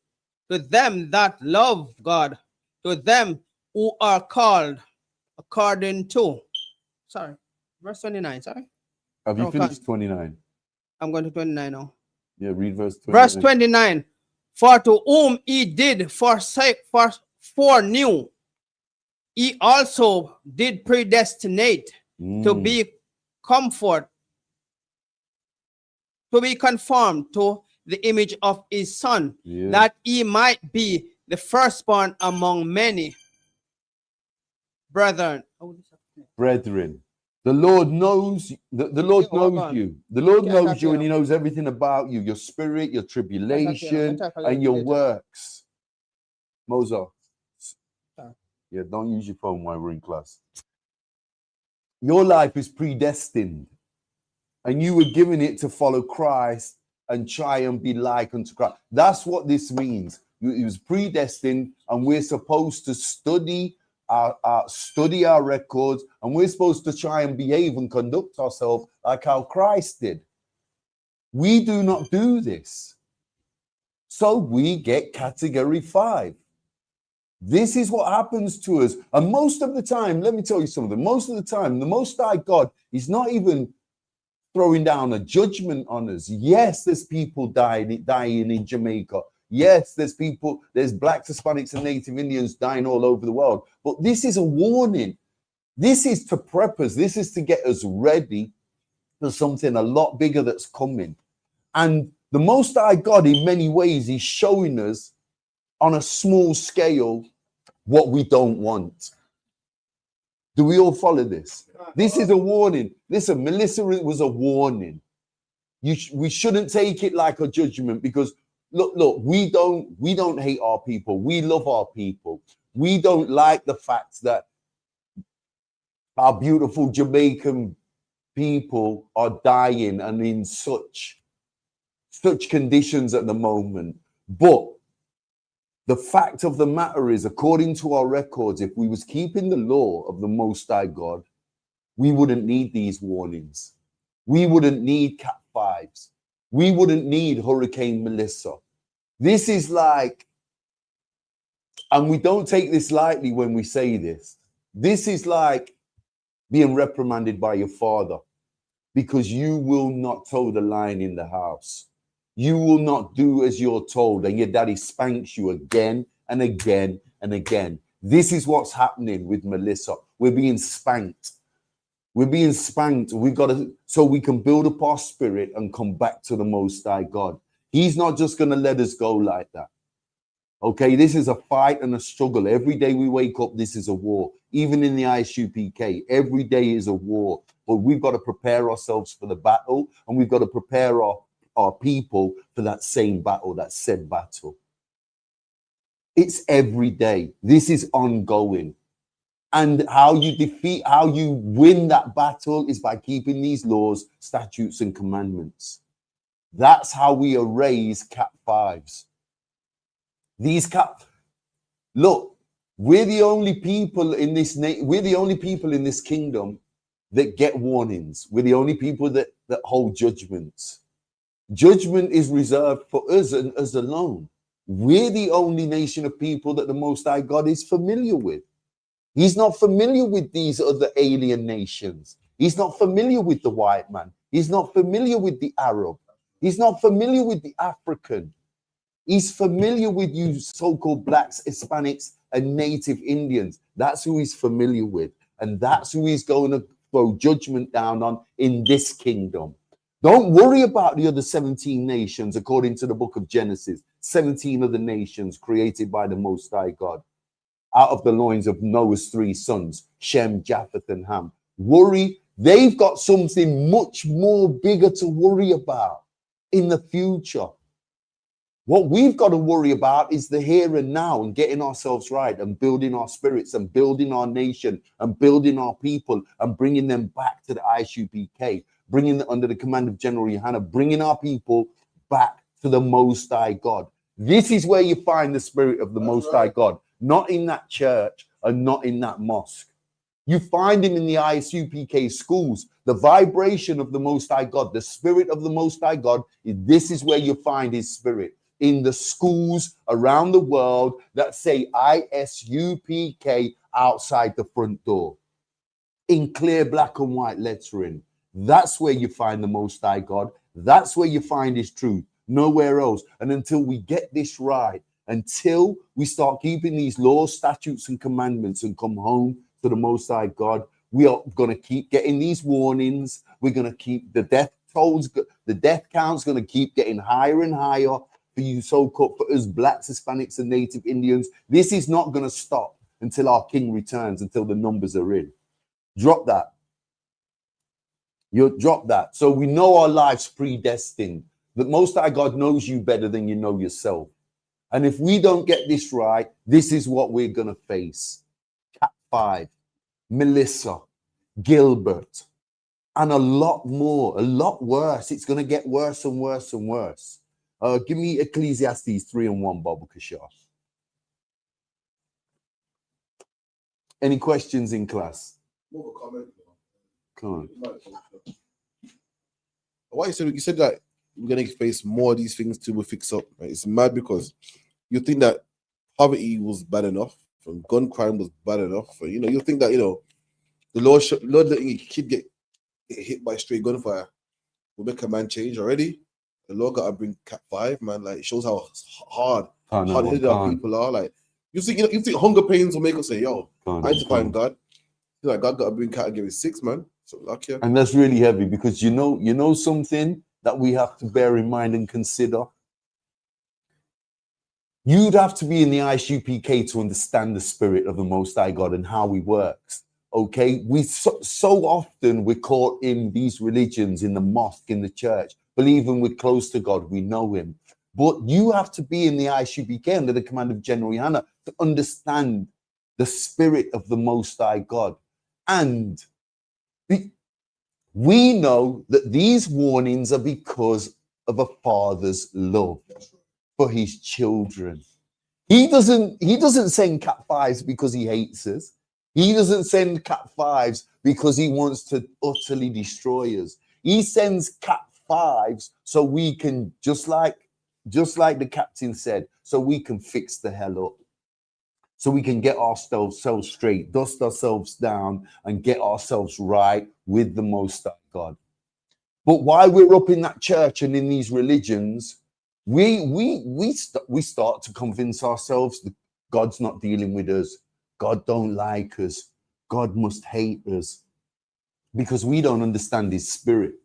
to them that love God, to them who are called according to. Verse 29, sorry. Have you finished 29? I'm going to 29 now. Yeah, read verse 29. Verse 29. For to whom he did foreknew, he also did predestinate to be conformed to the image of his son, that he might be the firstborn among many brethren. The Lord knows the Lord knows you. The Lord knows you, and he knows everything about you, your spirit, your tribulation, and your works. Moses. Yeah, don't use your phone while we're in class. Your life is predestined, and you were given it to follow Christ and try and be like unto Christ. That's what this means. It was predestined, and we're supposed to study our records, and we're supposed to try and behave and conduct ourselves like how Christ did. We do not do this, so we get category 5. This is what happens to us, and most of the time, let me tell you something. Most of the time, the Most High God is not even throwing down a judgment on us. Yes, there's people dying in Jamaica. Yes, there's Blacks, Hispanics, and Native Indians dying all over the world. But this is a warning. This is to prep us. This is to get us ready for something a lot bigger that's coming. And the Most High God, in many ways, is showing us on a small scale what we don't want. Do we all follow this? This is a warning. Listen, Melissa, it was a warning. We shouldn't take it like a judgment, because look, we don't hate our people. We love our people. We don't like the fact that our beautiful Jamaican people are dying and in such conditions at the moment. But the fact of the matter is, according to our records, if we was keeping the law of the Most High God, we wouldn't need these warnings. We wouldn't need Cat 5s. We wouldn't need Hurricane Melissa. This is like, and we don't take this lightly when we say this, this is like being reprimanded by your father because you will not toe the line in the house. You will not do as you're told, and your daddy spanks you again and again and again. This is what's happening with Melissa. We're being spanked. We're being spanked. We've got to, so we can build up our spirit and come back to the Most High God. He's not just going to let us go like that. Okay, this is a fight and a struggle. Every day we wake up, this is a war. Even in the ISUPK, every day is a war. But we've got to prepare ourselves for the battle, and we've got to prepare our people for that same battle, that said battle. It's every day. This is ongoing. And how you win that battle is by keeping these laws, statutes, and commandments. That's how we erase Cat 5s. These look, we're the only people in this we're the only people in this kingdom that get warnings. We're the only people that hold judgments. Judgment is reserved for us and us alone. We're the only nation of people that the Most High God is familiar with. He's not familiar with these other alien nations. He's not familiar with the white man. He's not familiar with the Arab. He's not familiar with the African. He's familiar with you so-called blacks, Hispanics, and native Indians. That's who he's familiar with. And that's who he's going to throw judgment down on in this kingdom. Don't worry about the other 17 nations, according to the book of Genesis. 17 other nations created by the Most High God. Out of the loins of Noah's 3 sons, Shem, Japheth, and Ham. Worry, they've got something much more bigger to worry about in the future. What we've got to worry about is the here and now and getting ourselves right and building our spirits and building our nation and building our people and bringing them back to the ISUPK, bringing them under the command of General Yohana, bringing our people back to the Most High God. This is where you find the spirit of the Most High God, not in that church and not in that mosque. You find him in the ISUPK schools, the vibration of the Most High God, the spirit of the Most High God. This is where you find his spirit. In the schools around the world that say ISUPK outside the front door in clear black and white lettering. That's where you find the Most High God. That's where you find his truth. Nowhere else. And until we get this right, until we start keeping these laws, statutes, and commandments and come home to the Most High God, we are going to keep getting these warnings. We're going to keep the death tolls, the death count's going to keep getting higher and higher. For you so-called, for us blacks, Hispanics, and native Indians, this is not going to stop until our king returns, until the numbers are in. Drop that. You drop that. So we know our life's predestined. The Most High God knows you better than you know yourself. And if we don't get this right, this is what we're going to face. Cat 5, Melissa, Gilbert, and a lot more, a lot worse. It's going to get worse and worse and worse. Give me Ecclesiastes 3:1, Baba Kashaf. Any questions in class? More of a comment. Come on. Why you said that we're gonna face more of these things till we fix up. Right? It's mad because you think that poverty was bad enough, from gun crime was bad enough. You know, you think that the Lord letting a kid get hit by stray gunfire will make a man change already. The Lord got to bring Cat 5, man. Like, it shows how hard-headed our people are. Like, you think hunger pains will make us say, "Yo, I need to find God." You're like, God got to bring Category 6, man. So lucky. And that's really heavy because you know something that we have to bear in mind and consider. You'd have to be in the ISUPK to understand the spirit of the Most High God and how he works. Okay, we so often we're caught in these religions, in the mosque, in the church, believing we're close to God, we know him. But you have to be in the ISUPK under the command of General Yohana to understand the spirit of the Most High God. And we know that these warnings are because of a father's love for his children. He doesn't send Cat 5s because he hates us. He doesn't send Cat 5s because he wants to utterly destroy us. He sends Cat 5s so we can, just like the captain said, so we can fix the hell up. So we can get ourselves straight, dust ourselves down, and get ourselves right with the Most High God. But while we're up in that church and in these religions, we start to convince ourselves that God's not dealing with us. God don't like us. God must hate us because we don't understand his spirit.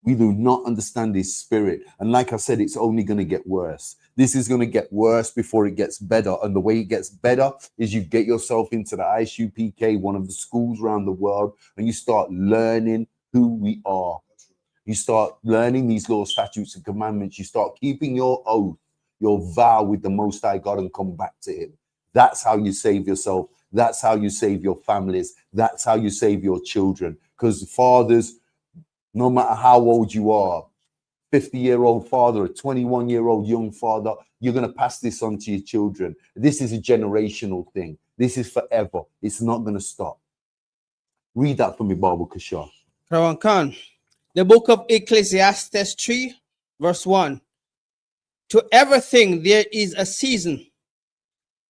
We do not understand his spirit. And like I said, it's only going to get worse. This is going to get worse before it gets better. And the way it gets better is you get yourself into the ISUPK, one of the schools around the world, and you start learning who we are. You start learning these laws, statutes, and commandments. You start keeping your oath, your vow with the Most High God, and come back to him. That's how you save yourself. That's how you save your families. That's how you save your children. Because fathers, no matter how old you are, 50-year-old father, a 21-year-old young father, you're going to pass this on to your children. This is a generational thing. This is forever. It's not going to stop. Read that for me, Bible Kashar. Rawan Khan. The book of Ecclesiastes 3, verse 1. To everything there is a season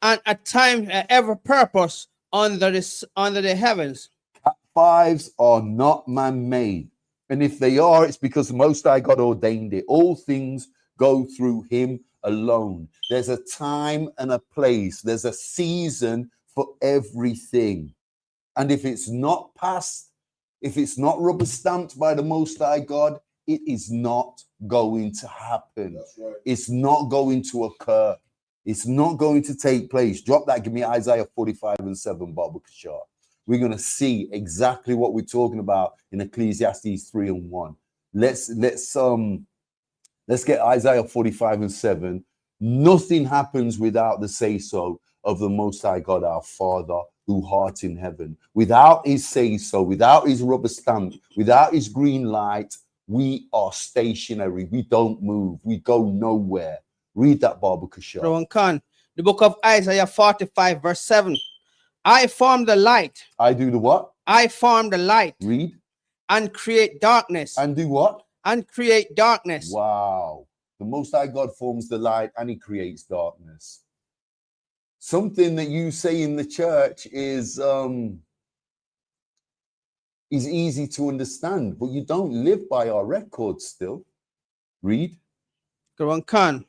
and a time, every purpose under the heavens. Cat 5s are not man-made. And if they are, it's because the Most High God ordained it. All things go through him alone. There's a time and a place. There's a season for everything. And if it's not passed, if it's not rubber stamped by the Most High God, it is not going to happen. That's right. It's not going to occur. It's not going to take place. Drop that. Give me Isaiah 45:7, Baba Kashar. We're going to see exactly what we're talking about in Ecclesiastes 3:1. Let's get Isaiah 45:7. Nothing happens without the say-so of the Most High God, our Father, who art in heaven. Without his say-so, without his rubber stamp, without his green light, we are stationary. We don't move. We go nowhere. Read that, Baba Kashar. Rawan Khan. The book of Isaiah 45, verse 7. I form the light. I do the what? I form the light. Read. And create darkness. And do what? And create darkness. Wow. The Most High God forms the light and he creates darkness. Something that you say in the church is easy to understand, but you don't live by our records still. Read. Rawan Khan.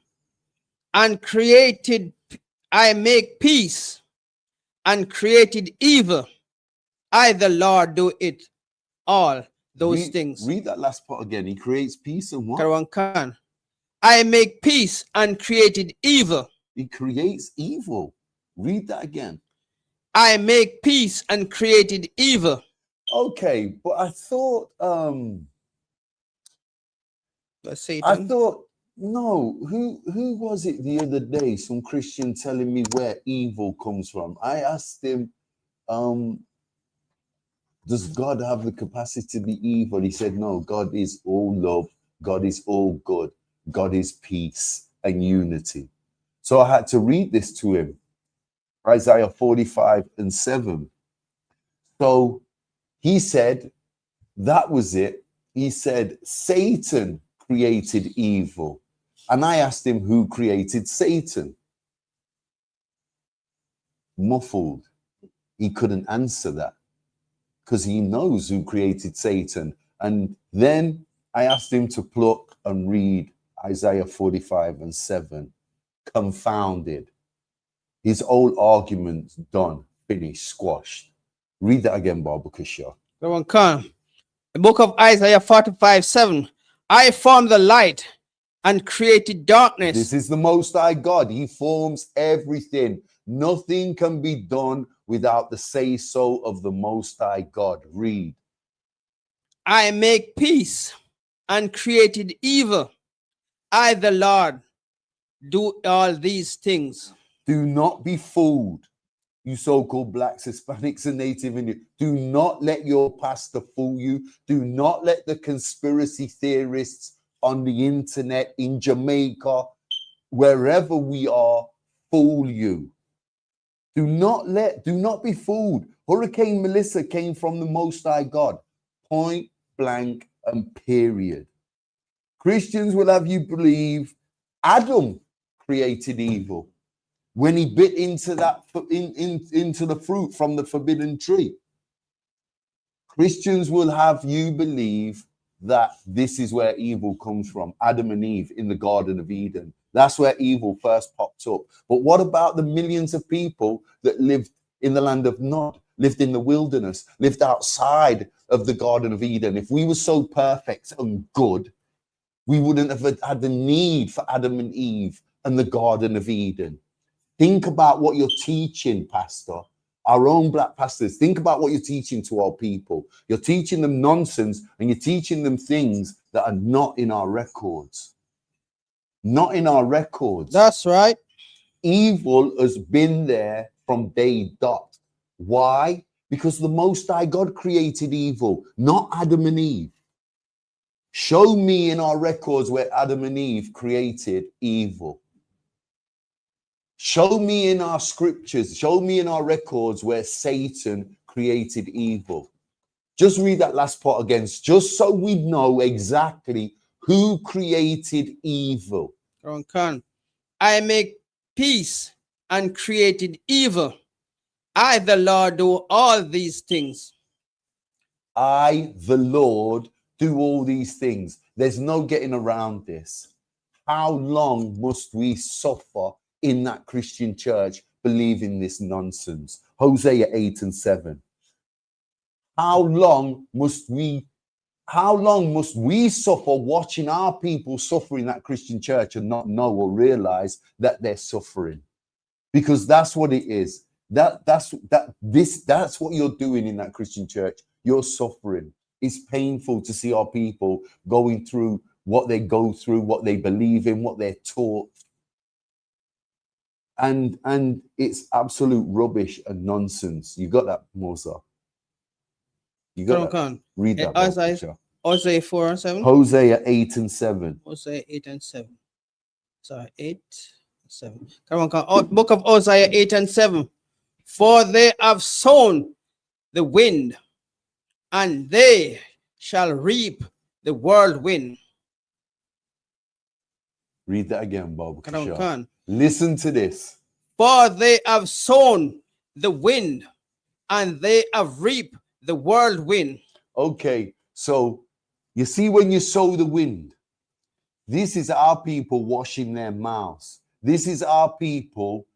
And created, I make peace. And created evil. I, the Lord, do it all those things. Read that last part again. He creates peace and what? Rawan Khan. I make peace and created evil. He creates evil. Read that again. I make peace and created evil. Okay, but I thought Let's see. no, who was it the other day? Some Christian telling me where evil comes from. I asked him, does God have the capacity to be evil? He said, no, God is all love. God is all good. God is peace and unity. So I had to read this to him. Isaiah 45:7. So he said, that was it. He said, Satan created evil. And I asked him, who created Satan? Muffled. He couldn't answer that because he knows who created Satan. And then I asked him to pluck and read Isaiah 45:7. Confounded. His old argument done, finished, squashed. Read that again, Baba Kashar. Rawan Khan. The book of Isaiah 45:7. I formed the light and created darkness. This is the Most High God. He forms everything. Nothing can be done without the say-so of the Most High God. Read. I make peace and created evil. I, the Lord, do all these things. Do not be fooled, you so-called blacks, Hispanics, and Native Indians. Do not let your pastor fool you. Do not let the conspiracy theorists on the internet, in Jamaica, wherever we are, fool you. Do not be fooled. Hurricane Melissa came from the Most High God. Point blank and period. Christians will have you believe Adam created evil when he bit into that into the fruit from the forbidden tree. Christians will have you believe that this is where evil comes from, Adam and Eve in the Garden of Eden. That's where evil first popped up. But what about the millions of people that lived in the land of Nod, lived in the wilderness, lived outside of the Garden of Eden? If we were so perfect and good, we wouldn't have had the need for Adam and Eve and the Garden of Eden. Think about what you're teaching, Pastor. Our own black pastors, think about what you're teaching to our people. You're teaching them nonsense and you're teaching them things that are not in our records. Not in our records. That's right. Evil has been there from day dot. Why? Because the Most High God created evil, not Adam and Eve. Show me in our records where Adam and Eve created evil. Show me in our scriptures, show me in our records where Satan created evil. Just read that last part again, just so we know exactly who created evil. I make peace and created evil. I, the Lord, do all these things. I, the Lord, do all these things. There's no getting around this. How long must we suffer in that Christian church believing this nonsense? Hosea 8:7. How long must we suffer watching our people suffer in that Christian church and not know or realize that they're suffering? Because that's what it is. That's what you're doing in that Christian church. You're suffering. It's painful to see our people going through what they go through, what they believe in, what they're taught. And it's absolute rubbish and nonsense. You got that, Mosa? You got that? Read that. Hosea 4:7. Hosea 8:7. Hosea 8:7. Sorry, 8:7. Come on. Book of Hosea 8:7. For they have sown the wind, and they shall reap the whirlwind. Read that again, Bob. Listen to this. For they have sown the wind, and they have reaped the whirlwind. Okay, so you see when you sow the wind, this is our people washing their mouths. This is our people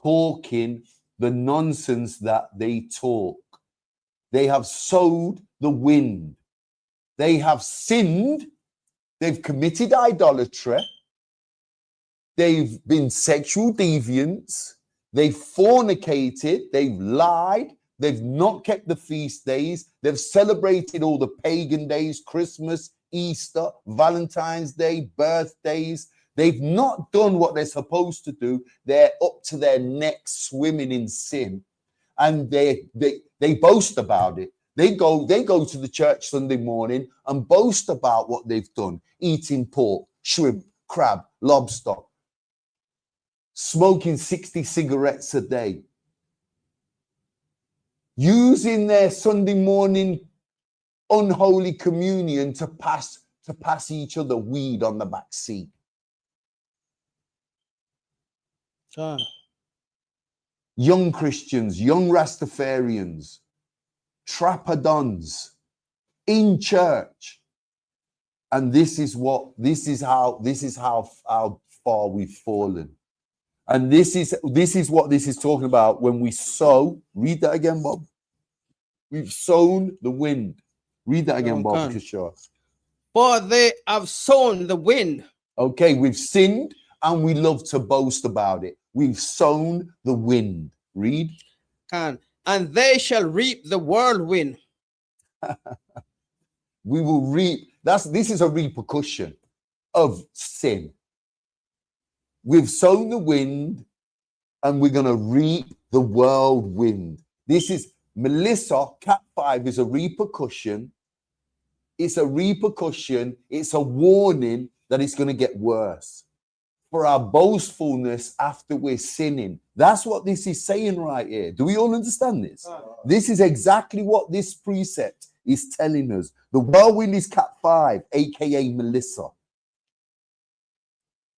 talking the nonsense that they talk. They have sowed the wind. They have sinned. They've committed idolatry. They've been sexual deviants. They've fornicated. They've lied. They've not kept the feast days. They've celebrated all the pagan days, Christmas, Easter, Valentine's Day, birthdays. They've not done what they're supposed to do. They're up to their necks swimming in sin. And they boast about it. They go to the church Sunday morning and boast about what they've done. Eating pork, shrimp, crab, lobster. Smoking 60 cigarettes a day. Using their Sunday morning unholy communion to pass each other weed on the back seat. Young Christians, young Rastafarians, Trappadons in church. And this is how far we've fallen. And this is what this is talking about when we sow. Read that again, Bob. We've sown the wind. Read that again, Bob. For they have sown the wind. Okay, we've sinned and we love to boast about it. We've sown the wind. Read. And they shall reap the whirlwind. We will reap. This is a repercussion of sin. We've sown the wind and we're going to reap the whirlwind. This is Melissa, Cat 5 is a repercussion. It's a repercussion. It's a warning that it's going to get worse. for our boastfulness after we're sinning. That's what this is saying right here. Do we all understand this? This is exactly what this precept is telling us. The whirlwind is Cat 5, aka Melissa.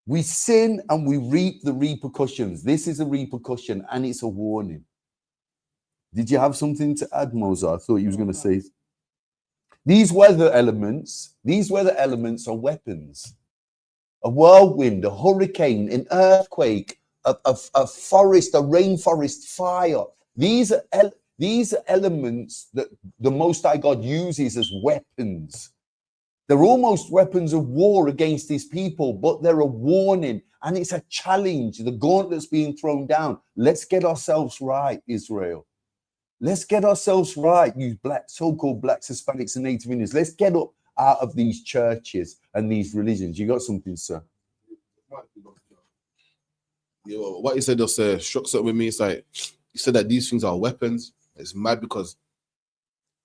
We sin and we reap the repercussions. This is a repercussion and it's a warning. Did you have something to add, Moses? I thought you was going to say. These weather elements are weapons. A whirlwind, a hurricane, an earthquake, a forest, a rainforest fire. These are elements that the Most High God uses as weapons. They're almost weapons of war against his people, but they're a warning and it's a challenge. The gauntlet's being thrown down. Let's get ourselves right, Israel. Let's get ourselves right, you so-called blacks, Hispanics, and Native Indians. Let's get up out of these churches and these religions. You got something, sir? Yeah, well, what you said just struck something with me. It's like you said that these things are weapons. It's mad because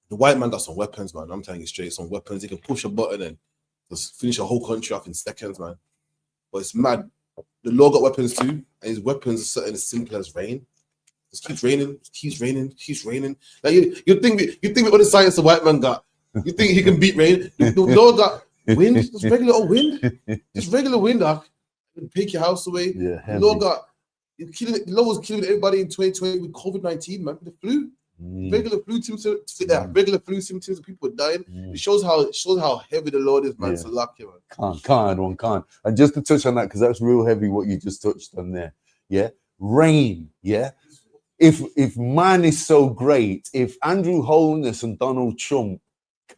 the white man got some weapons, man. I'm telling you straight, some weapons. He can push a button and just finish a whole country off in seconds, man. But it's mad. The Lord got weapons too, and his weapons are something as simple as rain. Just keeps raining, keeps raining, keeps raining. Like you think with all the science the white man got, you think he can beat rain? The Lord got wind, just regular old wind, just regular wind, doc. Take your house away. Yeah, the Lord got the Lord was killing everybody in 2020 with COVID-19, man. The flu. Regular flu symptoms, people are dying. It shows how heavy the Lord is, man. Yeah. It's a lucky, man. Can't. And just to touch on that, because that's real heavy what you just touched on there. Yeah. Rain, yeah. If man is so great, if Andrew Holness and Donald Trump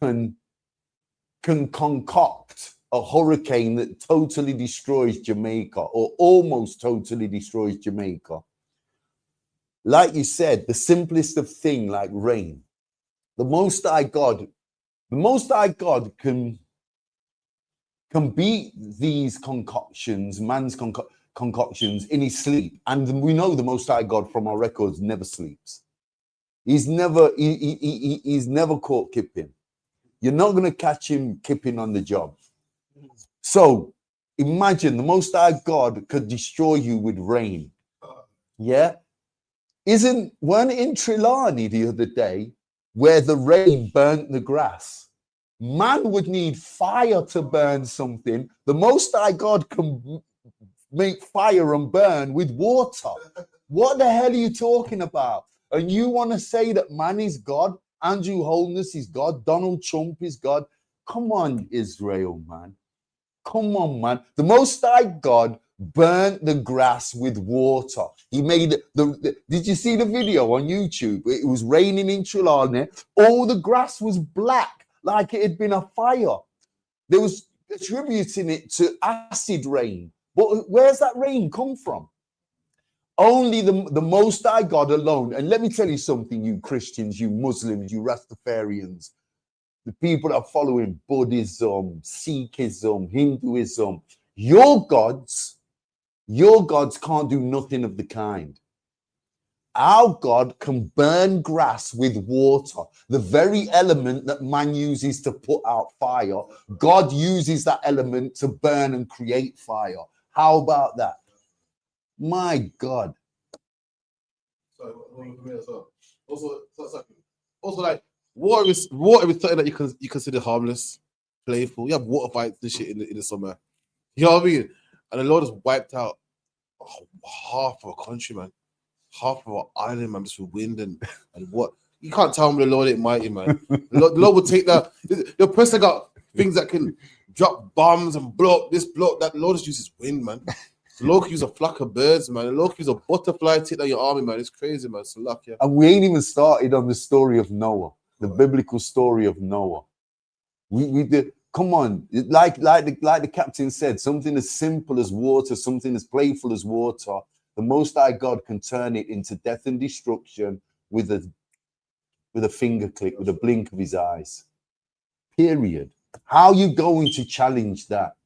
can concoct a hurricane that totally destroys Jamaica or almost totally destroys Jamaica, like you said, the simplest of thing, like rain, the Most High God can beat these concoctions, man's concoctions in his sleep. And we know the Most High God from our records never sleeps. He's never caught kipping. You're not going to catch him kipping on the job. So imagine the Most High God could destroy you with rain. Yeah. Weren't it in Trelawney the other day where the rain burnt the grass? Man would need fire to burn something. The Most High God can make fire and burn with water. What the hell are you talking about? And you want to say that man is God? Andrew Holness is God? Donald Trump is God? Come on, Israel, man. Come on, man. The Most High God burnt the grass with water. He made did you see the video on YouTube? It was raining in Trelawney. All the grass was black, like it had been a fire. They was attributing it to acid rain. But where's that rain come from? Only the Most High God alone. And let me tell you something, you Christians, you Muslims, you Rastafarians, the people that are following Buddhism, Sikhism, Hinduism, your gods can't do nothing of the kind. Our God can burn grass with water, the very element that man uses to put out fire. God uses that element to burn and create fire. How about that? My God. Also, like water is something that you consider harmless, playful. You have water fights and shit in the summer. You know what I mean? And the Lord has wiped out half of a country, man. Half of our island, man, just with wind and what. You can't tell me the Lord ain't mighty, man. The Lord will take that. The person got things that can drop bombs and blow up this, blow up that. The Lord just uses wind, man. The Lord can use a flock of birds, man. The Lord can use a butterfly take down your army, man. It's crazy, man. It's a luck, yeah. And we ain't even started on the story of Noah, the biblical story of Noah. We did. Come on, like the captain said, something as simple as water, something as playful as water. The Most High God can turn it into death and destruction with a finger click, with a blink of his eyes. Period. How are you going to challenge that?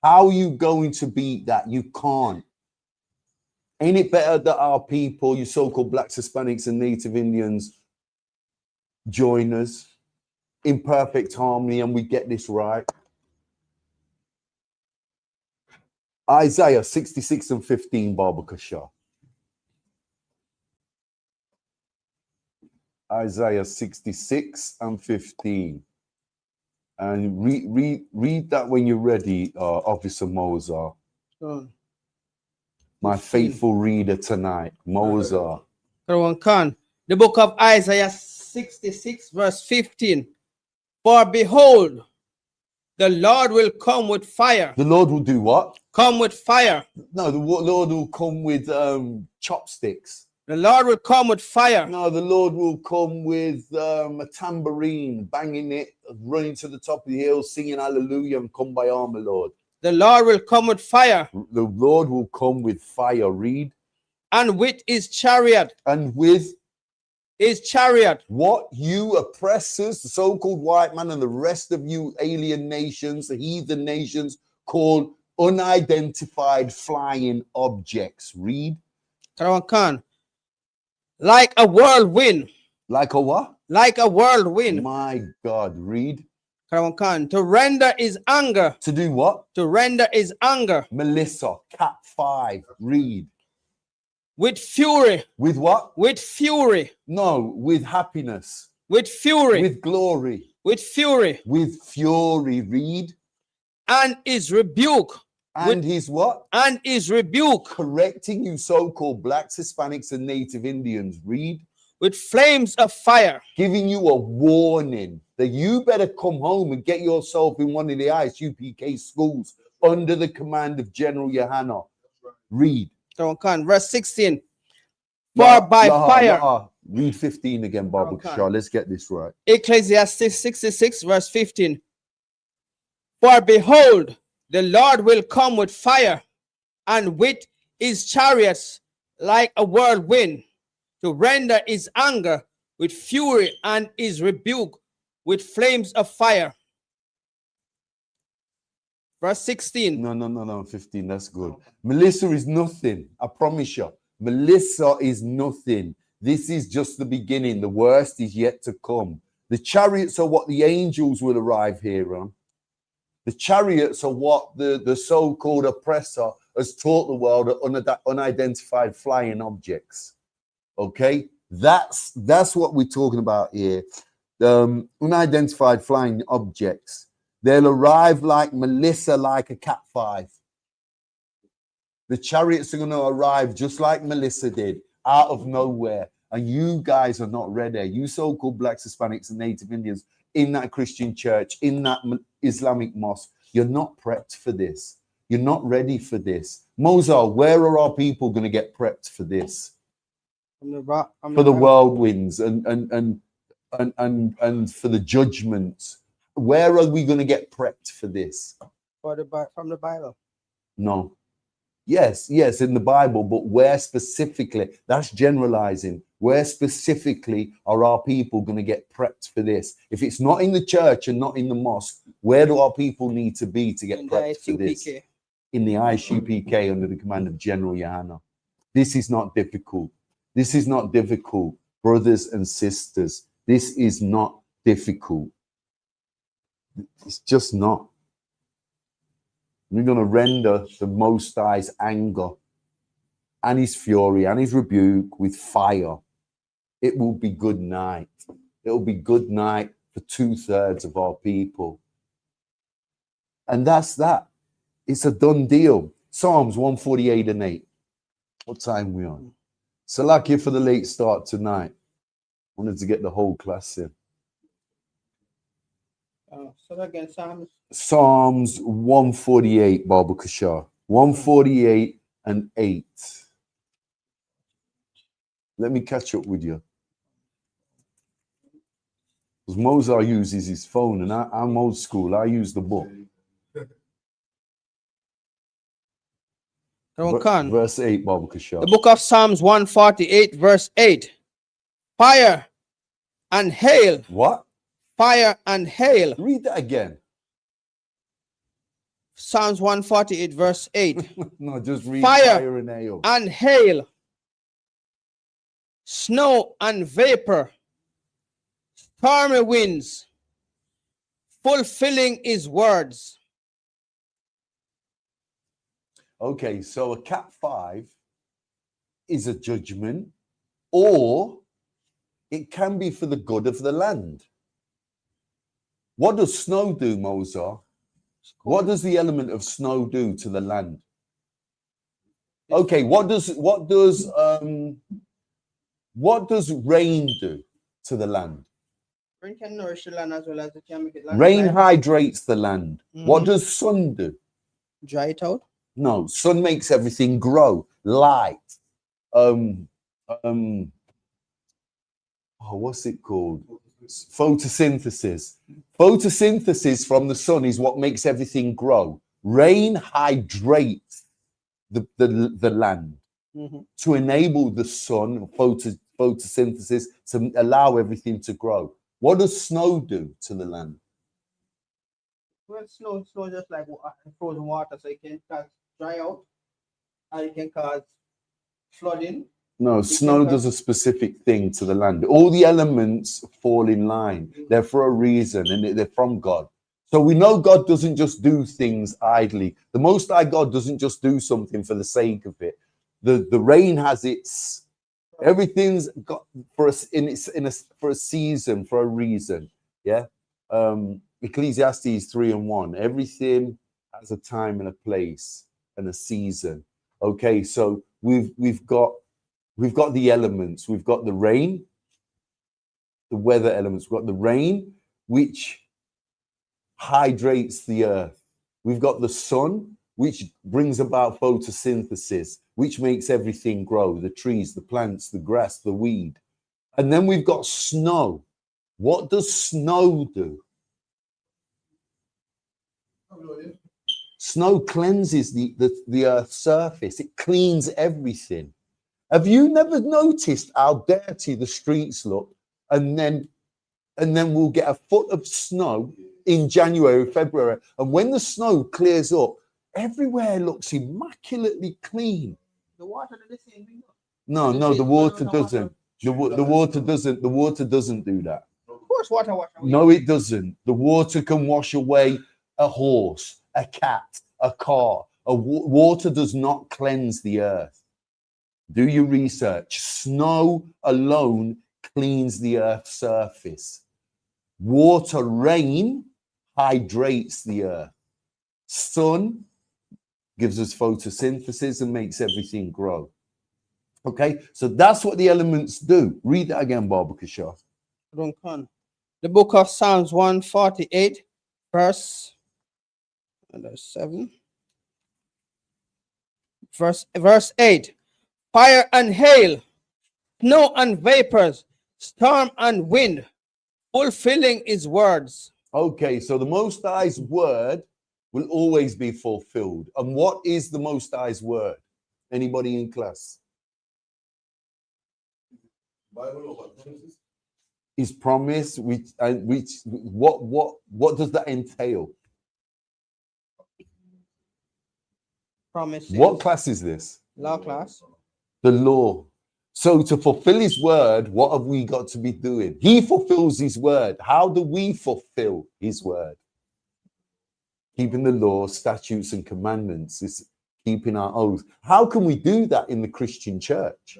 How are you going to beat that? You can't. Ain't it better that our people, you so-called blacks, Hispanics, and Native Indians, join us in perfect harmony and we get this right? Isaiah 66 and 15, Baba Kasha. Isaiah 66 and 15. And read that when you're ready, Officer Mozart. My 15. faithful reader tonight, Mozart. Khan. The book of Isaiah 66 verse 15. For behold, the Lord will come with fire. The Lord will do what? Come with fire. No, the Lord will come with chopsticks. The Lord will come with fire. No, the Lord will come with a tambourine, banging it, running to the top of the hill, singing hallelujah and come by armor, Lord. The Lord will come with fire. The Lord will come with fire, read. And with his chariot. And with his chariot. What you oppressors, the so-called white man and the rest of you alien nations, the heathen nations, call unidentified flying objects. Read. Khan. Like a whirlwind. Like a what? Like a whirlwind. My God, read. Khan. To render his anger. To do what? To render his anger. Melissa, Cat 5, read. With fury. With what? With fury. No, with happiness. With fury. With glory. With fury. With fury, read. And his rebuke. And his what? And his rebuke. Correcting you so-called blacks, Hispanics, and Native Indians. Read. With flames of fire. Giving you a warning that you better come home and get yourself in one of the ISUPK schools under the command of General Johanna. Read. Verse 16. For by fire. Read 15 again, Baba Kishar. Let's get this right. Ecclesiastes 66 verse 15. For behold, the Lord will come with fire and with his chariots like a whirlwind, to render his anger with fury and his rebuke with flames of fire. Verse 16. No, 15. That's good. Melissa is nothing. I promise you. Melissa is nothing. This is just the beginning. The worst is yet to come. The chariots are what the angels will arrive here on. The chariots are what the so-called oppressor has taught the world are unidentified flying objects. Okay? That's what we're talking about here. Unidentified flying objects. They'll arrive like Melissa, like a Cat 5. The chariots are going to arrive just like Melissa did, out of nowhere. And you guys are not ready. You so-called blacks, Hispanics, and Native Indians in that Christian church, in that Islamic mosque, you're not prepped for this. You're not ready for this. Mozart, where are our people going to get prepped for this? For the whirlwinds and for the judgments. Where are we going to get prepped for this? From the Bible. No. Yes, in the Bible, but where specifically? That's generalizing. Where specifically are our people going to get prepped for this? If it's not in the church and not in the mosque, where do our people need to be to get prepped for this? In the ISUPK under the command of General Johanna. This is not difficult. This is not difficult, brothers and sisters. This is not difficult. It's just not. We're going to render the Most High's anger and his fury and his rebuke with fire. It will be good night. It will be good night for 2/3 of our people. And that's that. It's a done deal. Psalms 148 and 8. What time are we on? Salakia for the late start tonight. Wanted to get the whole class in. So again, Psalms 148, Baba Kashar. 148 and 8. Let me catch up with you. Because Mozart uses his phone and I'm old school. I use the book. Verse 8, Baba Kashar. The book of Psalms 148, verse 8. Fire and hail. What? Fire and hail. Read that again. Psalms 148, verse 8. No, just read fire and hail. And hail. Snow and vapor. Stormy winds. Fulfilling his words. Okay, so a Cat 5 is a judgment, or it can be for the good of the land. What does snow do, Mozart? What does the element of snow do to the land? Okay, what does rain do to the land? Rain can nourish the land as well as it can make it land. Rain hydrates the land. What does sun do? Dry it out. No, sun makes everything grow. Light. What's it called? Photosynthesis. Photosynthesis from the sun is what makes everything grow. Rain hydrates the land to enable the sun, photosynthesis, to allow everything to grow. What does snow do to the land? Well, snow just like frozen water, so it can cause dry out, and it can cause flooding. No, snow does a specific thing to the land. All the elements fall in line. They're for a reason, and they're from God. So we know God doesn't just do things idly. The Most High God doesn't just do something for the sake of it. The rain has its, everything's got for us for a season, for a reason. Yeah. Ecclesiastes 3:1. Everything has a time and a place and a season. Okay, so we've got the elements. We've got the rain, the weather elements. We've got the rain, which hydrates the earth. We've got the sun, which brings about photosynthesis, which makes everything grow, the trees, the plants, the grass, the weed. And then we've got snow. What does snow do? Snow cleanses the earth's surface. It cleans everything. Have you never noticed how dirty the streets look? And then we'll get a foot of snow in January, February. And when the snow clears up, everywhere looks immaculately clean. The water does the same thing. No, the water doesn't. The water doesn't do that. Of course, water washes away. No, it doesn't. The water can wash away a horse, a cat, a car. Water does not cleanse the earth. Do your research. Snow alone cleans the earth's surface. Water, rain, hydrates the earth. Sun gives us photosynthesis and makes everything grow. Okay, so that's what the elements do. Read that again, Baba Kishar. The book of Psalms 148, verse 7. Verse 8. Fire and hail, snow and vapors, storm and wind, fulfilling his words. Okay, so the Most High's word will always be fulfilled. And what is the Most High's word? Anybody in class? His promise, what does that entail? Promise. What class is this? Law class. The law. So to fulfill his word, what have we got to be doing? He fulfills his word. How do we fulfill his word? Keeping the law, statutes, and commandments is keeping our oath. How can we do that in the Christian church?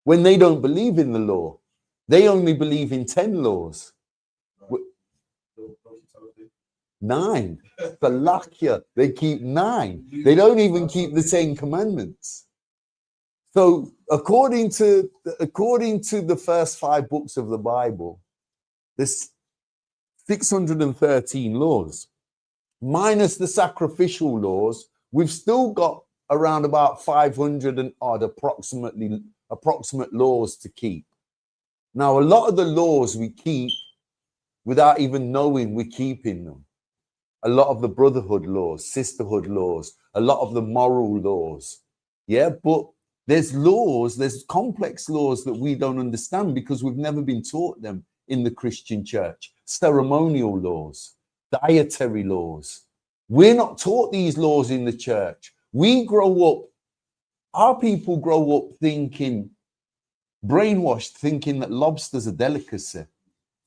When they don't believe in the law, they only believe in 10 laws. 9. Salakia, they keep 9. They don't even keep the 10 commandments. So according to the first 5 books of the Bible, there's 613 laws. Minus the sacrificial laws, we've still got around about 500 and odd approximate laws to keep. Now, a lot of the laws we keep without even knowing we're keeping them. A lot of the brotherhood laws, sisterhood laws, a lot of the moral laws. Yeah, but there's laws, there's complex laws that we don't understand because we've never been taught them in the Christian church. Ceremonial laws, dietary laws. We're not taught these laws in the church. We grow up, our people grow up thinking, brainwashed, thinking that lobster's a delicacy.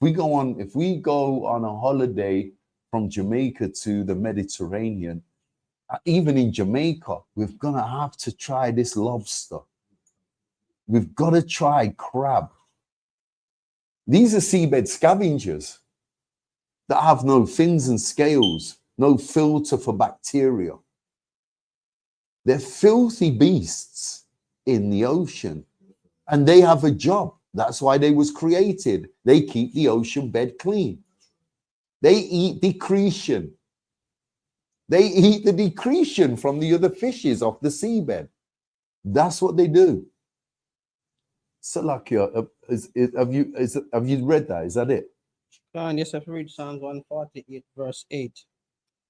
If we go on a holiday from Jamaica to the Mediterranean, Even in Jamaica, we're gonna have to try this lobster. We've got to try crab. These are seabed scavengers that have no fins and scales, no filter for bacteria. They're filthy beasts in the ocean, and they have a job. That's why they was created. They keep the ocean bed clean. They eat decretion. They eat the decretion from the other fishes off the seabed. That's what they do. Salakia, have you read that? Is that it? Yes, I have to read Psalms 148, verse 8.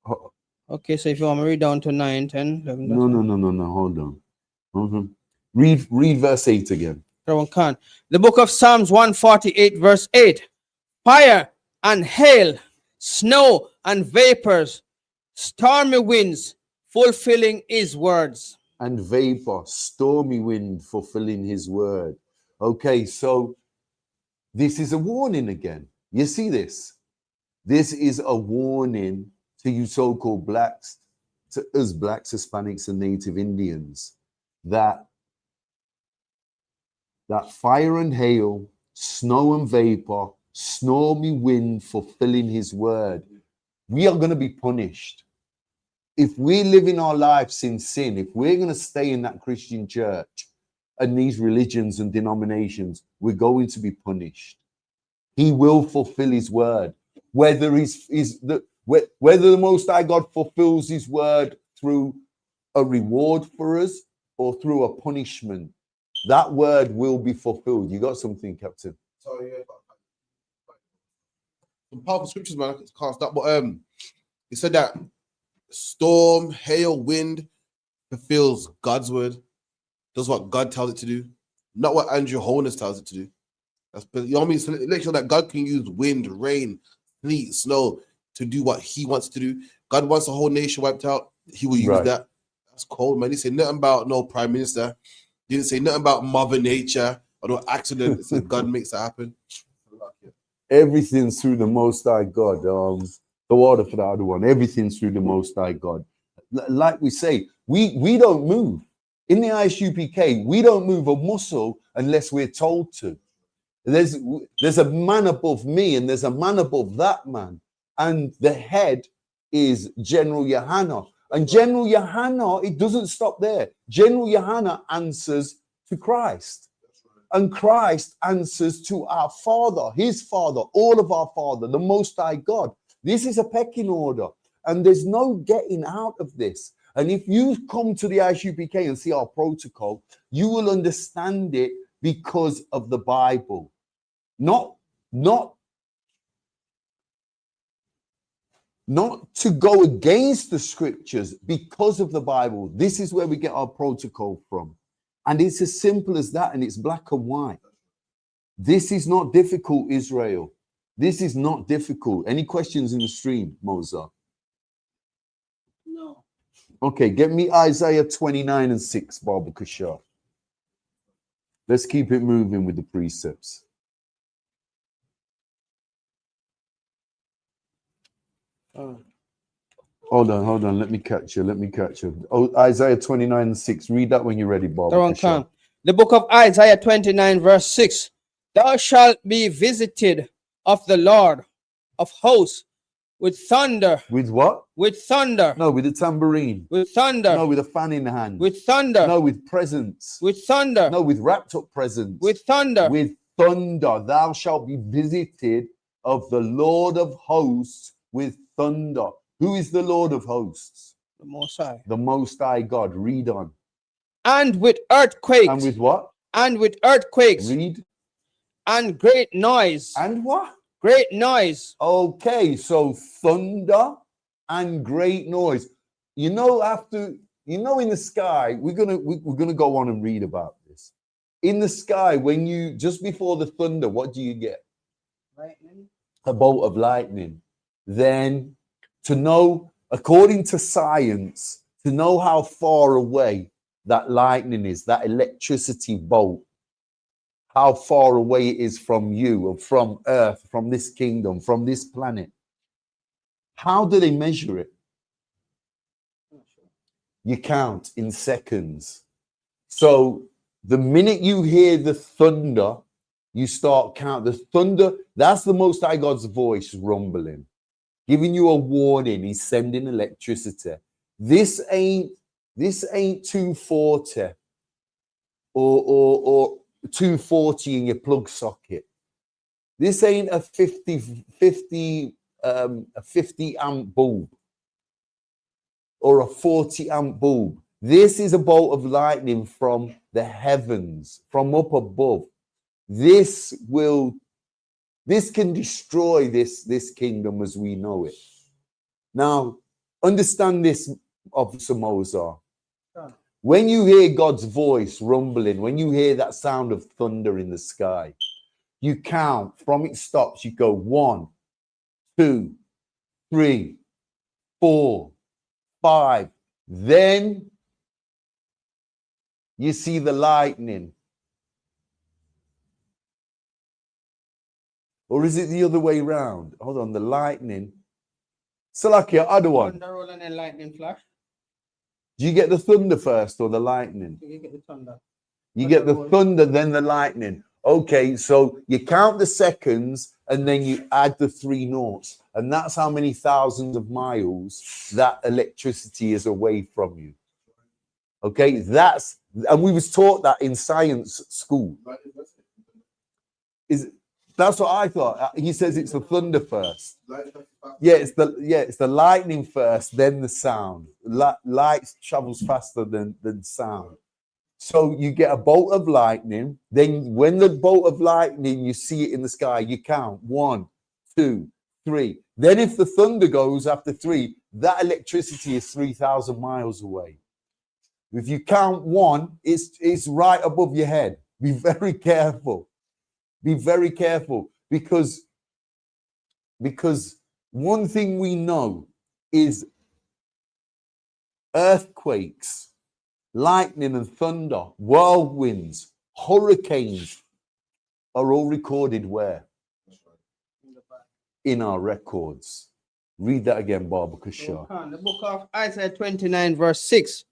Oh, Okay, so if you want me to read down to 9, 10, 11, no. Hold on. Read verse 8 again. The book of Psalms 148, verse 8. Fire and hail, snow and vapors, stormy winds, fulfilling his words. And vapor, stormy wind, fulfilling his word. Okay, so this is a warning again. You see this? This is a warning to you so-called blacks, to us blacks, Hispanics, and Native Indians, that fire and hail, snow and vapor, stormy wind, fulfilling his word. We are going to be punished. If we're living our lives in sin, if we're going to stay in that Christian church and these religions and denominations, we're going to be punished. He will fulfill his word. Whether the Most High God fulfills his word through a reward for us or through a punishment, that word will be fulfilled. You got something, Captain? Sorry, yeah. Some powerful scriptures, man. I can't stop. But he said that storm, hail, wind fulfills God's word, does what God tells it to do, not what Andrew Holness tells it to do. That's, you know what I mean? So make sure that God can use wind, rain, sleet, snow to do what he wants to do. God wants the whole nation wiped out. He will use that. That's cold, man. He said nothing about no prime minister. He didn't say nothing about Mother Nature or no accident. It said God makes that happen. Everything's through the Most High God. The water for the other one. Everything's through the Most High God. Like we say, we don't move. In the ISUPK, we don't move a muscle unless we're told to. There's a man above me and there's a man above that man. And the head is General Yohana. And General Yohana, it doesn't stop there. General Yohana answers to Christ. And Christ answers to our Father, his Father, all of our Father, the Most High God. This is a pecking order. And there's no getting out of this. And if you come to the ISUPK and see our protocol, you will understand it because of the Bible. Not to go against the scriptures, because of the Bible. This is where we get our protocol from. And it's as simple as that, and it's black and white. This is not difficult, Israel. This is not difficult. Any questions in the stream, Mozart? No. Okay, get me Isaiah 29 and 6, Baba Kashar. Let's keep it moving with the precepts. Hold on. Let me catch you. Oh, Isaiah 29 and 6. Read that when you're ready, Baba. The book of Isaiah 29, verse 6. Thou shalt be visited of the Lord of hosts with thunder. With what? With thunder. No, with a tambourine. With thunder. No, with a fan in the hand. With thunder. No, with presents. With thunder. No, with wrapped up presents. With thunder. With thunder. Thou shalt be visited of the Lord of hosts with thunder. Who is the Lord of hosts? The Most High. The Most High God. Read on. And with earthquakes. And with what? And with earthquakes. Read. And great noise. And what? Great noise. Okay, so thunder and great noise. You know, in the sky, we're gonna go on and read about this. In the sky, when you just before the thunder, what do you get? Lightning. A bolt of lightning. Then to know, according to science, to know how far away that lightning is, that electricity bolt, how far away it is from you, or from Earth, from this kingdom, from this planet. How do they measure it? You count in seconds. So the minute you hear the thunder, you start count. The thunder, that's the Most High God's voice rumbling, giving you a warning. He's sending electricity. This ain't 240 or 240 in your plug socket. This ain't a 50 amp bulb or a 40 amp bulb. This is a bolt of lightning from the heavens, from up above. This can destroy this kingdom as we know it. Now, understand this, Officer Mozart. When you hear God's voice rumbling, when you hear that sound of thunder in the sky, you count from it stops. You go 1, 2, 3, 4, 5. Then you see the lightning. Or is it the other way around? Hold on, the lightning. Salakia, other one. Thunder roll and then lightning flash. Do you get the thunder first or the lightning? You get the thunder. You get the thunder, then the lightning. Okay, so you count the seconds and then you add the 3 noughts. And that's how many thousands of miles that electricity is away from you. Okay, and we was taught that in science school. That's what I thought. He says it's the thunder first. Yeah, it's the lightning first, then the sound. Light travels faster than sound. So you get a bolt of lightning. Then when the bolt of lightning, you see it in the sky, you count 1, 2, 3. Then if the thunder goes after 3, that electricity is 3,000 miles away. If you count 1, it's right above your head. Be very careful. Be very careful because one thing we know is earthquakes, lightning and thunder, whirlwinds, hurricanes are all recorded where? In our records. Read that again, Baba Kasha. The book of Isaiah 29, verse 6.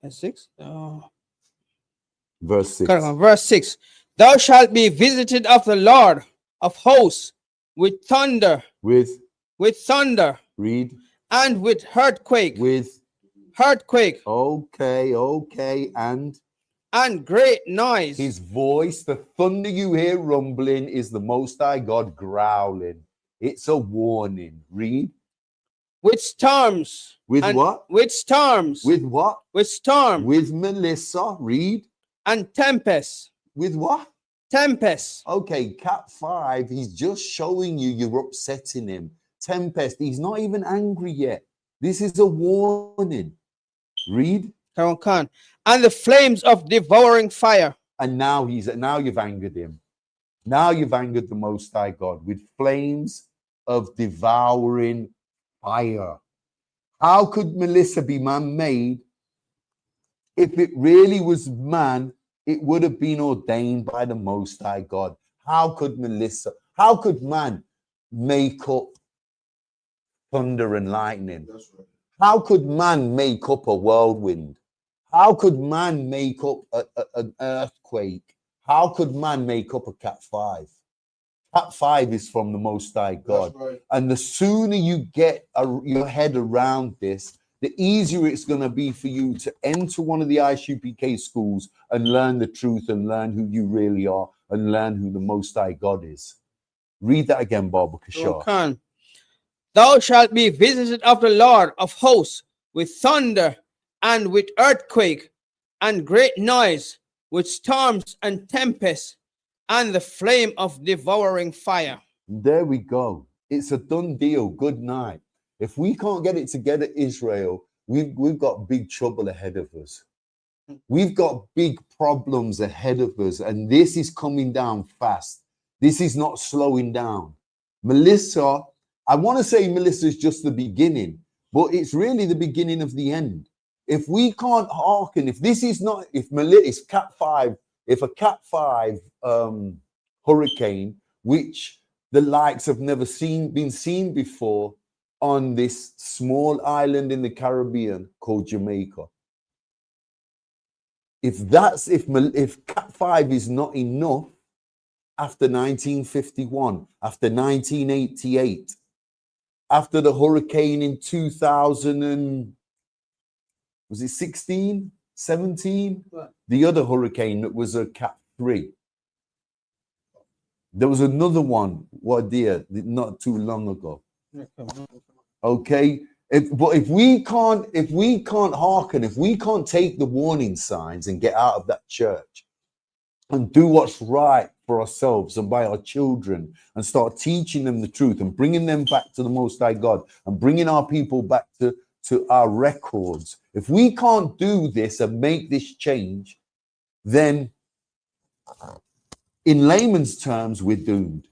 Verse 6? Verse 6. Verse 6. Thou shalt be visited of the Lord of hosts with thunder. With thunder. Read. And with earthquake. With earthquake. Okay. And great noise. His voice, the thunder you hear rumbling, is the Most High God growling. It's a warning. Read. With storms. With what? With storms. With what? With storm. With Melissa. Read. And tempest. With what? Tempest. Okay, Cat 5, he's just showing you you're upsetting him. Tempest, he's not even angry yet. This is a warning. Read. And the flames of devouring fire. And now you've angered him. Now you've angered the Most High God with flames of devouring fire. How could Melissa be man-made? If it really was man, it would have been ordained by the Most High God. How could man make up thunder and lightning? That's right. How could man make up a whirlwind? How could man make up an earthquake? How could man make up a Cat 5? Cat 5 is from the Most High God. Right. And the sooner you get your head around this, the easier it's going to be for you to enter one of the ISUPK schools and learn the truth and learn who you really are and learn who the Most High God is. Read that again, Baba Kishar. Thou shalt be visited of the Lord of hosts with thunder and with earthquake and great noise, with storms and tempests and the flame of devouring fire. There we go. It's a done deal. Good night. If we can't get it together, Israel, we've got big trouble ahead of us. We've got big problems ahead of us, and this is coming down fast. This is not slowing down. Melissa, I want to say Melissa is just the beginning, but it's really the beginning of the end. If we can't hearken, if Cat 5, if a Cat 5 hurricane, which the likes have never been seen before, on this small island in the Caribbean called Jamaica. If Cat 5 is not enough after 1951, after 1988, after the hurricane in 2000 and was it 16, 17? Right. The other hurricane that was a Cat 3. There was another one, what dear, not too long ago. Okay, but if we can't hearken, if we can't take the warning signs and get out of that church and do what's right for ourselves and by our children and start teaching them the truth and bringing them back to the Most High God and bringing our people back to our records, if we can't do this and make this change, then in layman's terms, we're doomed.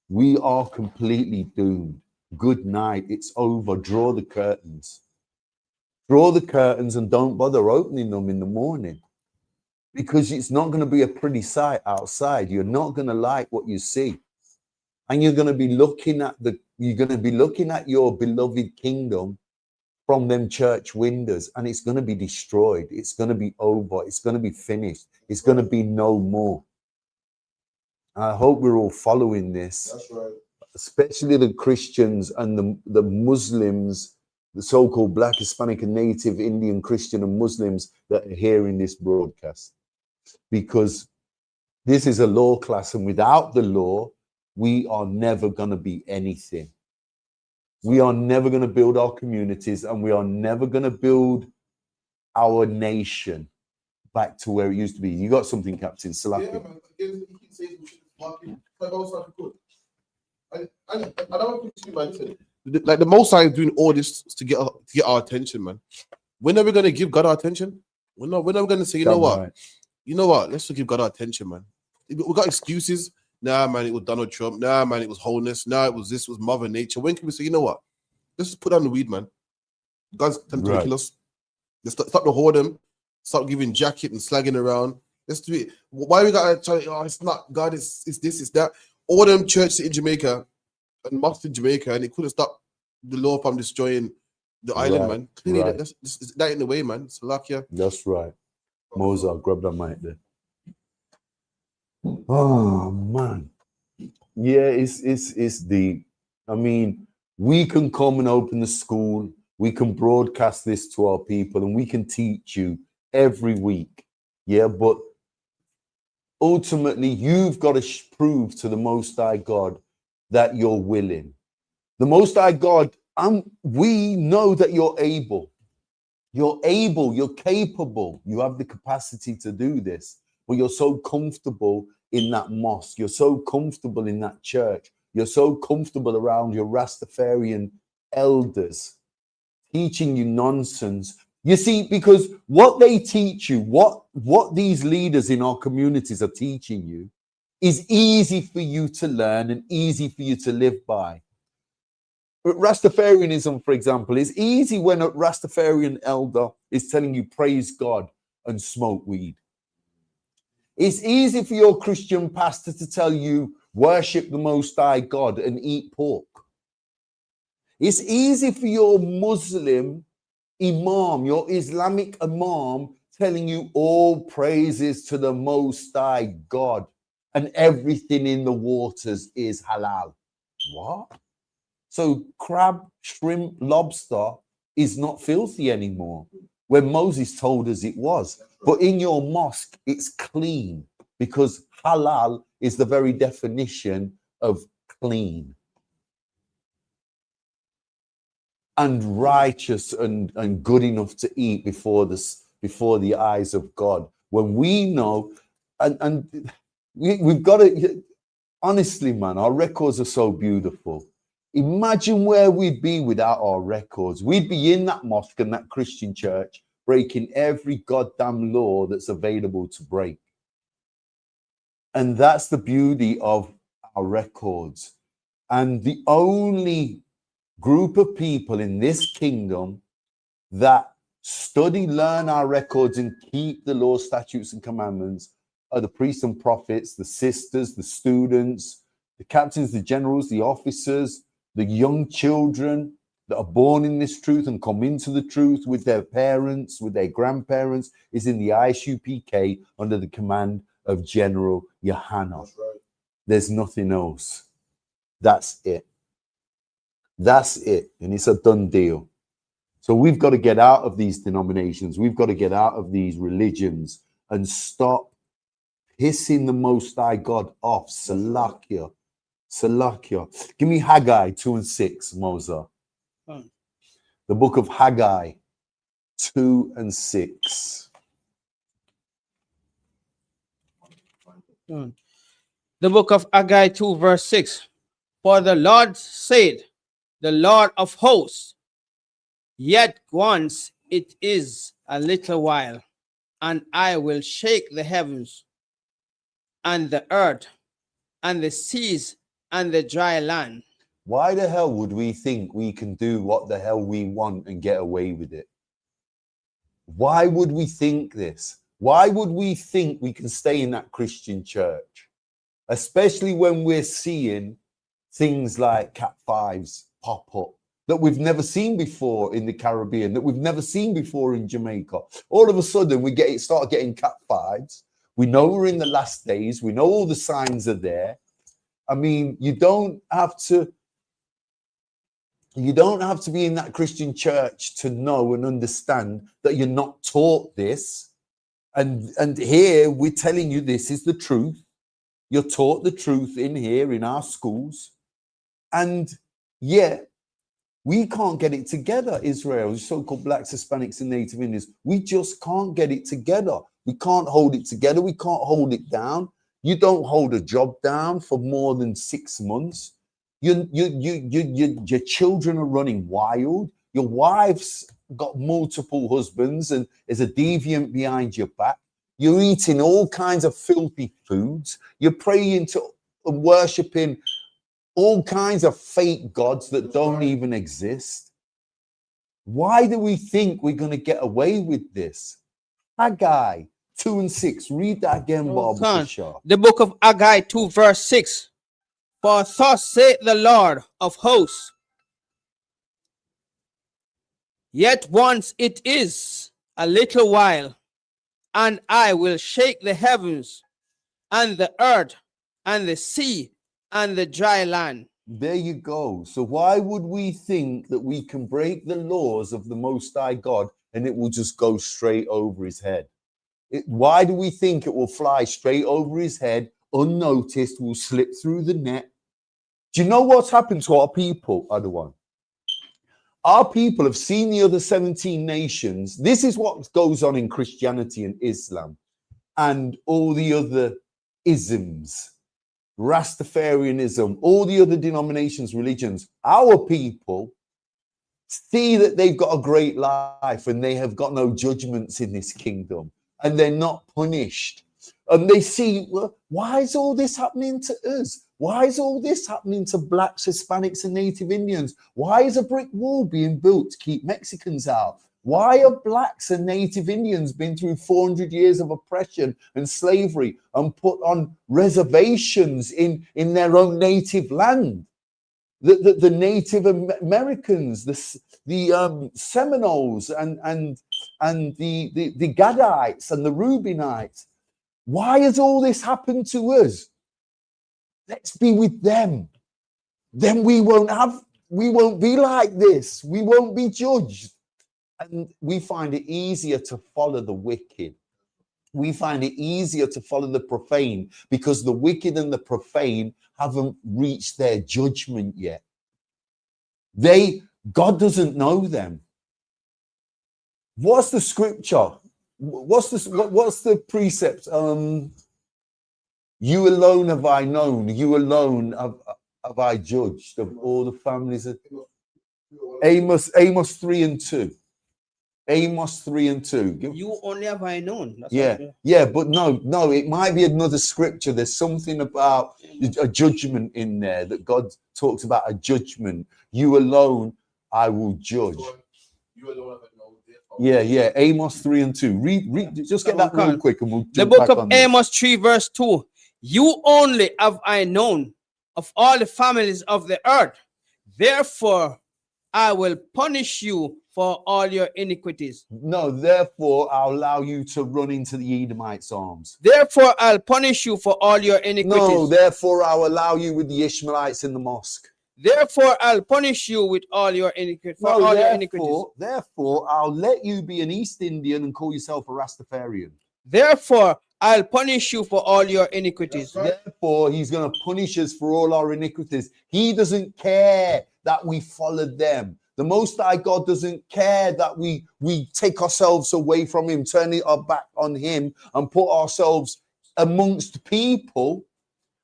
We are completely doomed. Good night. It's over. Draw the curtains. Draw the curtains and don't bother opening them in the morning, because it's not going to be a pretty sight outside. You're not going to like what you see. And you're going to be looking at your beloved kingdom from them church windows, and it's going to be destroyed. It's going to be over. It's going to be finished. It's going to be no more. I hope we're all following this. That's right. Especially the Christians and the Muslims, the so-called Black, Hispanic, and Native Indian Christian and Muslims that are hearing this broadcast. Because this is a law class, and without the law, we are never going to be anything. We are never going to build our communities, and we are never going to build our nation back to where it used to be. You got something, Captain Salaki? Yeah, man. Again, he keeps saying we should fucking like also good. And I don't think too, man. Like the Most High is doing all this to get our attention, man. When are we gonna give God our attention? When are we gonna say, you know what? Let's just give God our attention, man. We got excuses. Nah, man, it was Donald Trump. Nah, man, it was wholeness. Nah, it was Mother Nature. When can we say, you know what? Let's just put down the weed, man. God's tempting to kill us. Let's stop the whoredom. Stop giving jacket and slagging around. Let's do it. Why we gotta try? Oh, it's not God. It's this. It's that. All them churches in Jamaica and mosques in Jamaica, and it couldn't stop the law from destroying the island, man. Clearly, that's that in the way, man. Salakia. That's right. Mozart, grab that mic there. Oh man, yeah, it's deep. I mean, we can come and open the school. We can broadcast this to our people, and we can teach you every week. Yeah, but ultimately, you've got to prove to the Most High God that you're willing. The Most High God, we know that you're able. You're able, you're capable. You have the capacity to do this. But you're so comfortable in that mosque. You're so comfortable in that church. You're so comfortable around your Rastafarian elders teaching you nonsense. You see, because what they teach you, what these leaders in our communities are teaching you is easy for you to learn and easy for you to live by. Rastafarianism, for example, is easy when a Rastafarian elder is telling you praise God and smoke weed. It's easy for your Christian pastor to tell you worship the Most High God and eat pork. It's easy for your Muslim imam, your Islamic imam, telling you all praises to the Most High God and everything in the waters is halal. What? So crab, shrimp, lobster is not filthy anymore, when Moses told us it was. But in your mosque, it's clean, because halal is the very definition of clean and righteous and good enough to eat before the eyes of God. When we know, and we've got to, honestly, man, our records are so beautiful. Imagine where we'd be without our records. We'd be in that mosque and that Christian church, breaking every goddamn law that's available to break. And that's the beauty of our records. And the only group of people in this kingdom that study, learn our records, and keep the law, statutes, and commandments are the priests and prophets, the sisters, the students, the captains, the generals, the officers, the young children, that are born in this truth and come into the truth with their parents, with their grandparents, is in the ISUPK under the command of General Yohanna. Right. There's nothing else. That's it. That's it. And it's a done deal. So we've got to get out of these denominations. We've got to get out of these religions and stop pissing the Most High God off. Salakia. Salakia. Give me Haggai 2 and 6, Mosa. The book of Haggai 2 and 6. The book of Haggai 2 verse 6. For the Lord said, the Lord of hosts, yet once it is a little while, and I will shake the heavens and the earth and the seas and the dry land. Why the hell would we think we can do what the hell we want and get away with it? Why would we think this? Why would we think we can stay in that Christian church? Especially when we're seeing things like Cat 5s pop up that we've never seen before in the Caribbean, that we've never seen before in Jamaica. All of a sudden, we start getting Cat 5s. We know we're in the last days. We know all the signs are there. I mean, you don't have to be in that Christian church to know and understand that you're not taught this. And here we're telling you this is the truth. You're taught the truth in here in our schools. And yet we can't get it together, Israel, so-called blacks, Hispanics, and Native Indians. We just can't get it together. We can't hold it together. We can't hold it down. You don't hold a job down for more than 6 months. Your children are running wild. Your wife's got multiple husbands and is a deviant behind your back. You're eating all kinds of filthy foods. You're praying to and worshiping all kinds of fake gods that don't even exist. Why do we think we're going to get away with this? Haggai 2 and 6. Read that again, Barbara Shaw. The book of Haggai 2 verse 6. For thus saith the Lord of hosts, yet once it is a little while, and I will shake the heavens and the earth and the sea and the dry land. There you go. So why would we think that we can break the laws of the Most High God and it will just go straight over his head? Why do we think it will fly straight over his head, unnoticed, will slip through the net? Do you know what's happened to our people, other one? Our people have seen the other 17 nations. This is what goes on in Christianity and Islam and all the other isms, Rastafarianism, all the other denominations, religions. Our people see that they've got a great life and they have got no judgments in this kingdom and they're not punished. And they see, well, why is all this happening to us? Why is all this happening to blacks, Hispanics, and Native Indians? Why is a brick wall being built to keep Mexicans out? Why are blacks and Native Indians been through 400 years of oppression and slavery and put on reservations in their own native land? The Native Americans, the Seminoles and the Gadites and the Reubenites. Why has all this happened to us? Let's be with them. Then we won't be like this. We won't be judged. And we find it easier to follow the wicked. We find it easier to follow the profane because the wicked and the profane haven't reached their judgment yet. God doesn't know them. What's the scripture? What's the precept? You alone have I known. You alone have I judged of all the families. Amos 3 and 2. Amos 3 and 2. You only have I known. That's But no, it might be another scripture. There's something about a judgment in there that God talks about a judgment. You alone I will judge. You alone have I known. Yeah. Amos 3 and 2. Read. Just get that real quick, and we'll the book of Amos 3 verse 2. You only have I known of all the families of the earth. Therefore, I will punish you for all your iniquities. No, therefore I'll allow you to run into the Edomites' arms. Therefore, I'll punish you for all your iniquities. No, therefore I'll allow you with the Ishmaelites in the mosque. Therefore, I'll punish you with all your iniquities. For all your iniquities. Therefore, I'll let you be an East Indian and call yourself a Rastafarian. Therefore, I'll punish you for all your iniquities. Therefore, he's going to punish us for all our iniquities. He doesn't care that we followed them. The Most High God doesn't care that we take ourselves away from him, turn our back on him, and put ourselves amongst people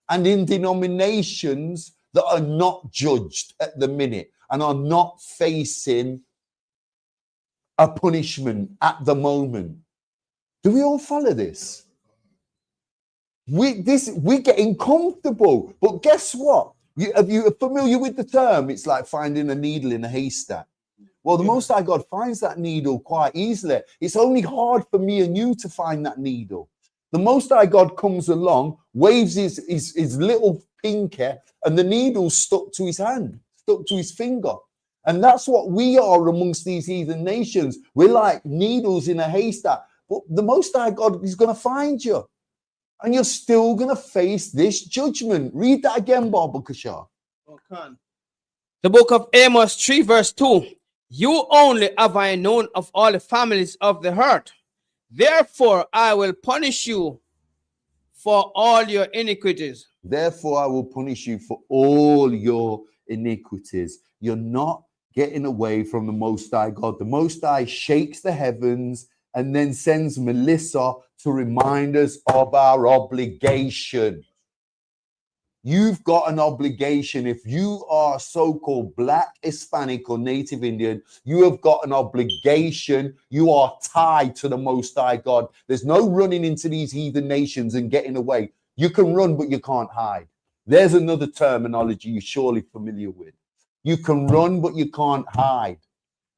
and in denominations that are not judged at the minute and are not facing a punishment at the moment. Do we all follow this? We're getting comfortable, but guess what? You're familiar with the term? It's like finding a needle in a haystack. Well, the Most High God finds that needle quite easily. It's only hard for me and you to find that needle. The Most High God comes along, waves his little pinky, and the needle's stuck to his hand, stuck to his finger. And that's what we are amongst these heathen nations. We're like needles in a haystack. But the Most High God is going to find you. And you're still going to face this judgment. Read that again, Baba Kashar. Okay. The book of Amos 3 verse 2. You only have I known of all the families of the earth. Therefore, I will punish you for all your iniquities. Therefore, I will punish you for all your iniquities. You're not getting away from the Most High God. The Most High shakes the heavens and then sends Melissa to remind us of our obligation. You've got an obligation. If you are so-called Black, Hispanic, or Native Indian, you have got an obligation. You are tied to the Most High God. There's no running into these heathen nations and getting away. You can run, but you can't hide. There's another terminology you're surely familiar with. You can run, but you can't hide.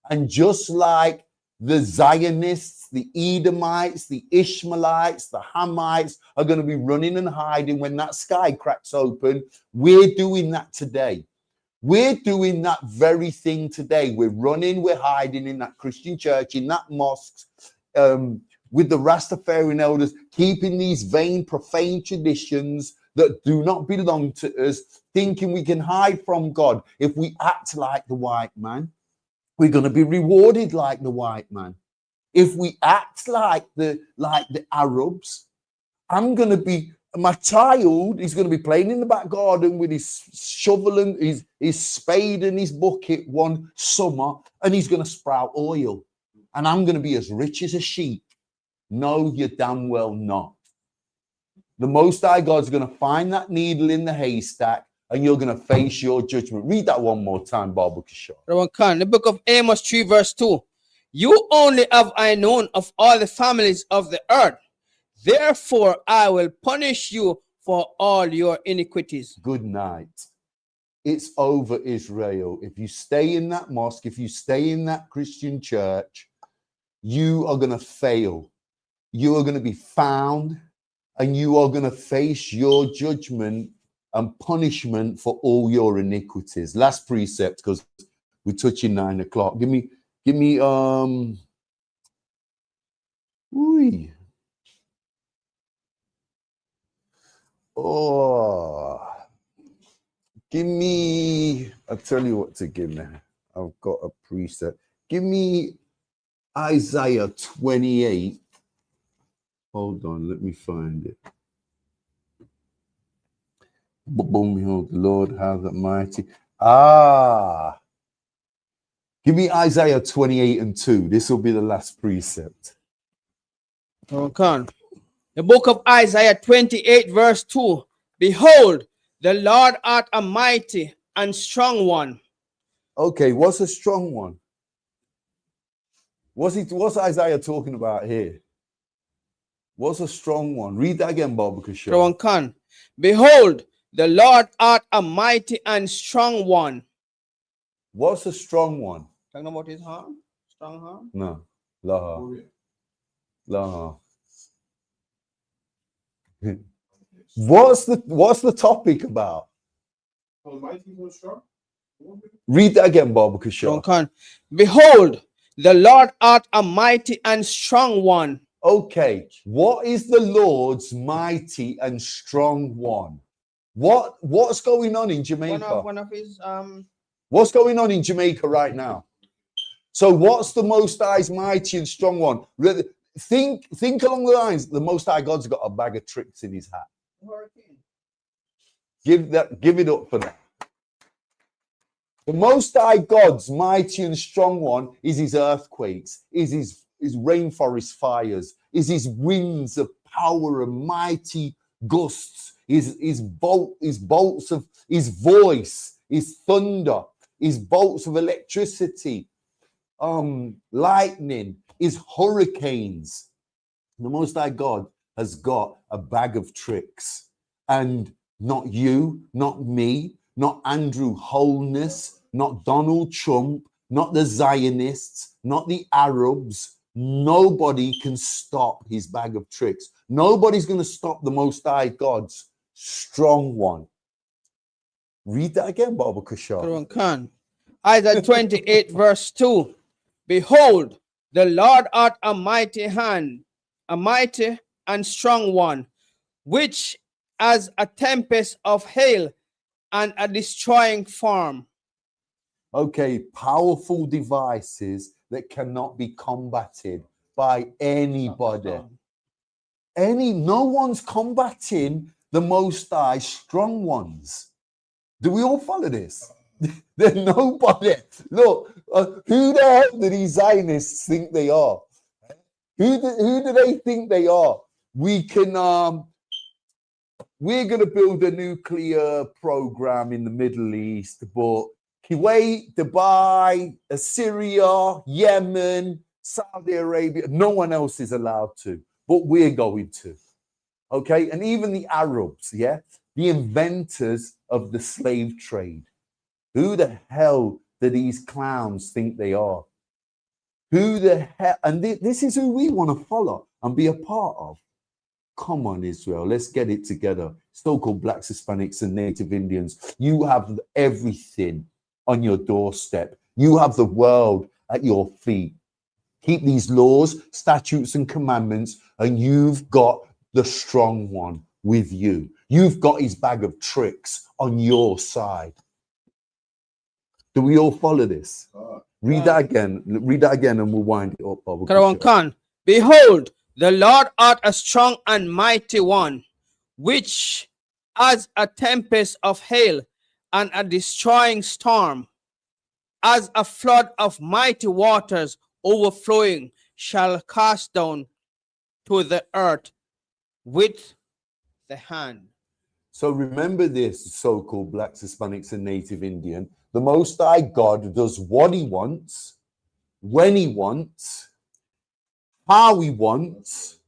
And just like the Zionists, the Edomites, the Ishmaelites, the Hamites are going to be running and hiding when that sky cracks open. We're doing that today. We're doing that very thing today. We're running, we're hiding in that Christian church, in that mosque, with the Rastafarian elders, keeping these vain, profane traditions that do not belong to us, thinking we can hide from God. If we act like the white man, we're going to be rewarded like the white man. If we act like the Arabs, my child is going to be playing in the back garden with his shovel and his spade and his bucket one summer, and he's going to sprout oil. And I'm going to be as rich as a sheep. No, you're damn well not. The Most High God's going to find that needle in the haystack, and you're going to face your judgment. Read that one more time, Baba Kishore. The book of Amos 3 verse 2. You only have I known of all the families of the earth. Therefore, I will punish you for all your iniquities. Good night. It's over, Israel. If you stay in that mosque, if you stay in that Christian church, you are going to fail. You are going to be found, and you are going to face your judgment and punishment for all your iniquities. Last precept, because we're touching 9 o'clock. Give me I'll tell you what to give me. I've got a precept. Give me Isaiah 28. Hold on, let me find it. Boom, behold, the Lord has a mighty. Give me Isaiah 28 and 2. This will be the last precept. Okay. The book of Isaiah 28 verse 2. Behold, the Lord art a mighty and strong one. Okay, what's a strong one? What's Isaiah talking about here? What's a strong one? Read that again, Baba Kishore. Behold, the Lord art a mighty and strong one. What's a strong one? Talking about his arm? Strong arm? No. Laha. Laha. What's the topic about? Mighty and strong? Read that again, Baba Kushar. Khan. Behold, the Lord art a mighty and strong one. Okay, what is the Lord's mighty and strong one? What's going on in Jamaica? One of his What's going on in Jamaica right now? So what's the Most High's mighty and strong one? Think along the lines. The Most High God's got a bag of tricks in his hat. Give it up for that. The Most High God's mighty and strong one is his earthquakes, is his rainforest fires, is his winds of power and mighty gusts, his bolts of his voice, his thunder, his bolts of electricity, lightning, his hurricanes. The Most High God has got a bag of tricks, and not you, not me, not Andrew Holness, not Donald Trump, not the Zionists, not the Arabs. Nobody can stop his bag of tricks. Nobody's going to stop the Most High God's strong one. Read that again, Baba Kushar. Khan. Isaiah 28 verse 2. Behold, the Lord art a mighty hand, a mighty and strong one, which as a tempest of hail and a destroying storm. Okay, powerful devices that cannot be combated by anybody. No one's combating the Most High strong ones. Do we all follow this? There's nobody. Look, who the hell do these Zionists think they are? Who do they think they are? We can we're going to build a nuclear program in the Middle East, but Kuwait, Dubai, Syria, Yemen, Saudi Arabia, no one else is allowed to, but we're going to. Okay, and even the Arabs, yeah, the inventors of the slave trade. Who the hell do these clowns think they are? Who the hell? And this is who we want to follow and be a part of. Come on, Israel, let's get it together. So-called blacks, Hispanics, and Native Indians. You have everything on your doorstep. You have the world at your feet. Keep these laws, statutes, and commandments, and you've got the strong one with you. You've got his bag of tricks on your side. Do we all follow this? Read that again. Read that again, and we'll wind it up. Karawan Khan. Behold, the Lord art a strong and mighty one, which as a tempest of hail and a destroying storm, as a flood of mighty waters overflowing, shall cast down to the earth with the hand. So remember this, so-called blacks, Hispanics, and Native Indian. The Most High God does what he wants, when he wants, how he wants,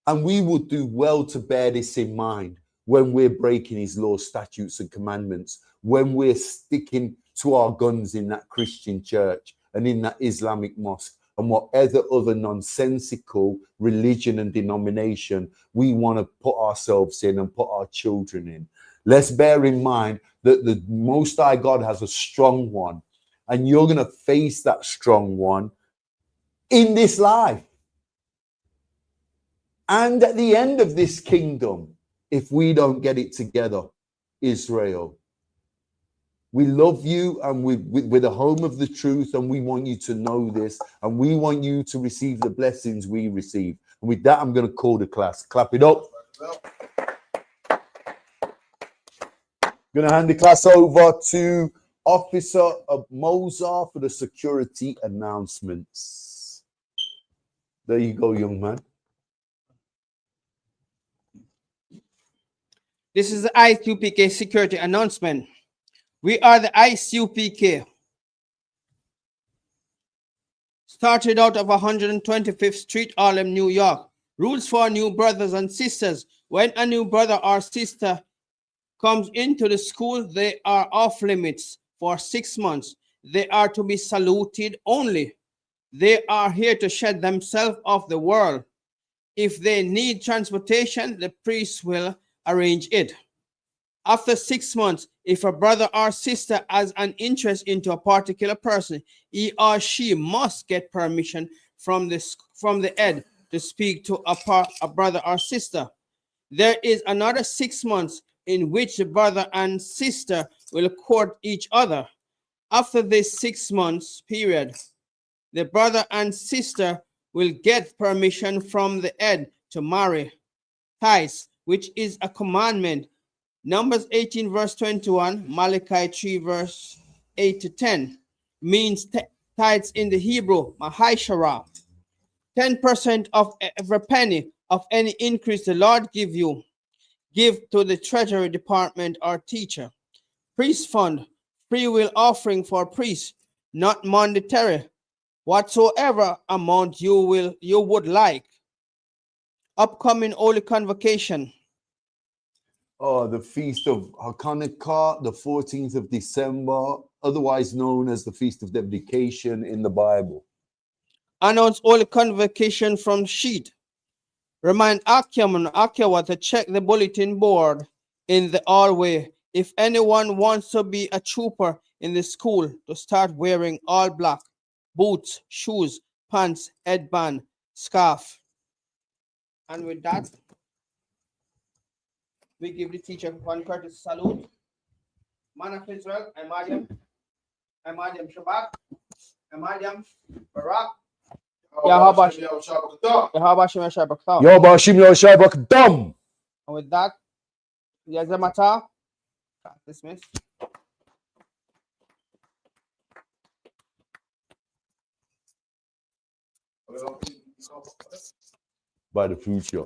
and we would do well to bear this in mind when we're breaking his laws, statutes, and commandments, when we're sticking to our guns in that Christian church and in that Islamic mosque and whatever other nonsensical religion and denomination we want to put ourselves in and put our children in. Let's bear in mind that the Most High God has a strong one, and you're going to face that strong one in this life. And at the end of this kingdom, if we don't get it together, Israel, we love you, and we're the home of the truth, and we want you to know this, and we want you to receive the blessings we receive. And with that, I'm going to call the class. Clap it up. Going to hand the class over to Officer of Mozart for the security announcements. There you go, young man. This is the ISUPK security announcement. We are the ISUPK. Started out of 125th Street, Harlem, New York. Rules for new brothers and sisters. When a new brother or sister comes into the school, they are off limits for 6 months. They are to be saluted only. They are here to shed themselves off the world. If they need transportation, the priest will arrange it. After 6 months, if a brother or sister has an interest into a particular person, he or she must get permission from the head to speak to a brother or sister. There is another 6 months in which the brother and sister will court each other. After this 6 months period, the brother and sister will get permission from the head to marry. Tithes, which is a commandment. Numbers 18 verse 21, Malachi 3 verse 8 to 10, means tithes in the Hebrew, Mahishara. 10% of every penny of any increase the Lord give you, give to the treasury department or teacher. Priest fund, free will offering for priests, not monetary, whatsoever amount you would like. Upcoming Holy Convocation. The Feast of Hanukkah, the 14th of December, otherwise known as the Feast of Dedication in the Bible. Announce Holy Convocation from sheet. Remind Akim and Akiwa to check the bulletin board in the hallway. If anyone wants to be a trooper in the school, to start wearing all black, boots, shoes, pants, headband, scarf. And with that, we give the teacher one courteous salute. Man of Israel, Imadiam Shabbat, Imadiam Barak, Yahabashim Yashabakta. Yabashim Yashabak Dam. And with that, Yazamata, dismiss. By the future.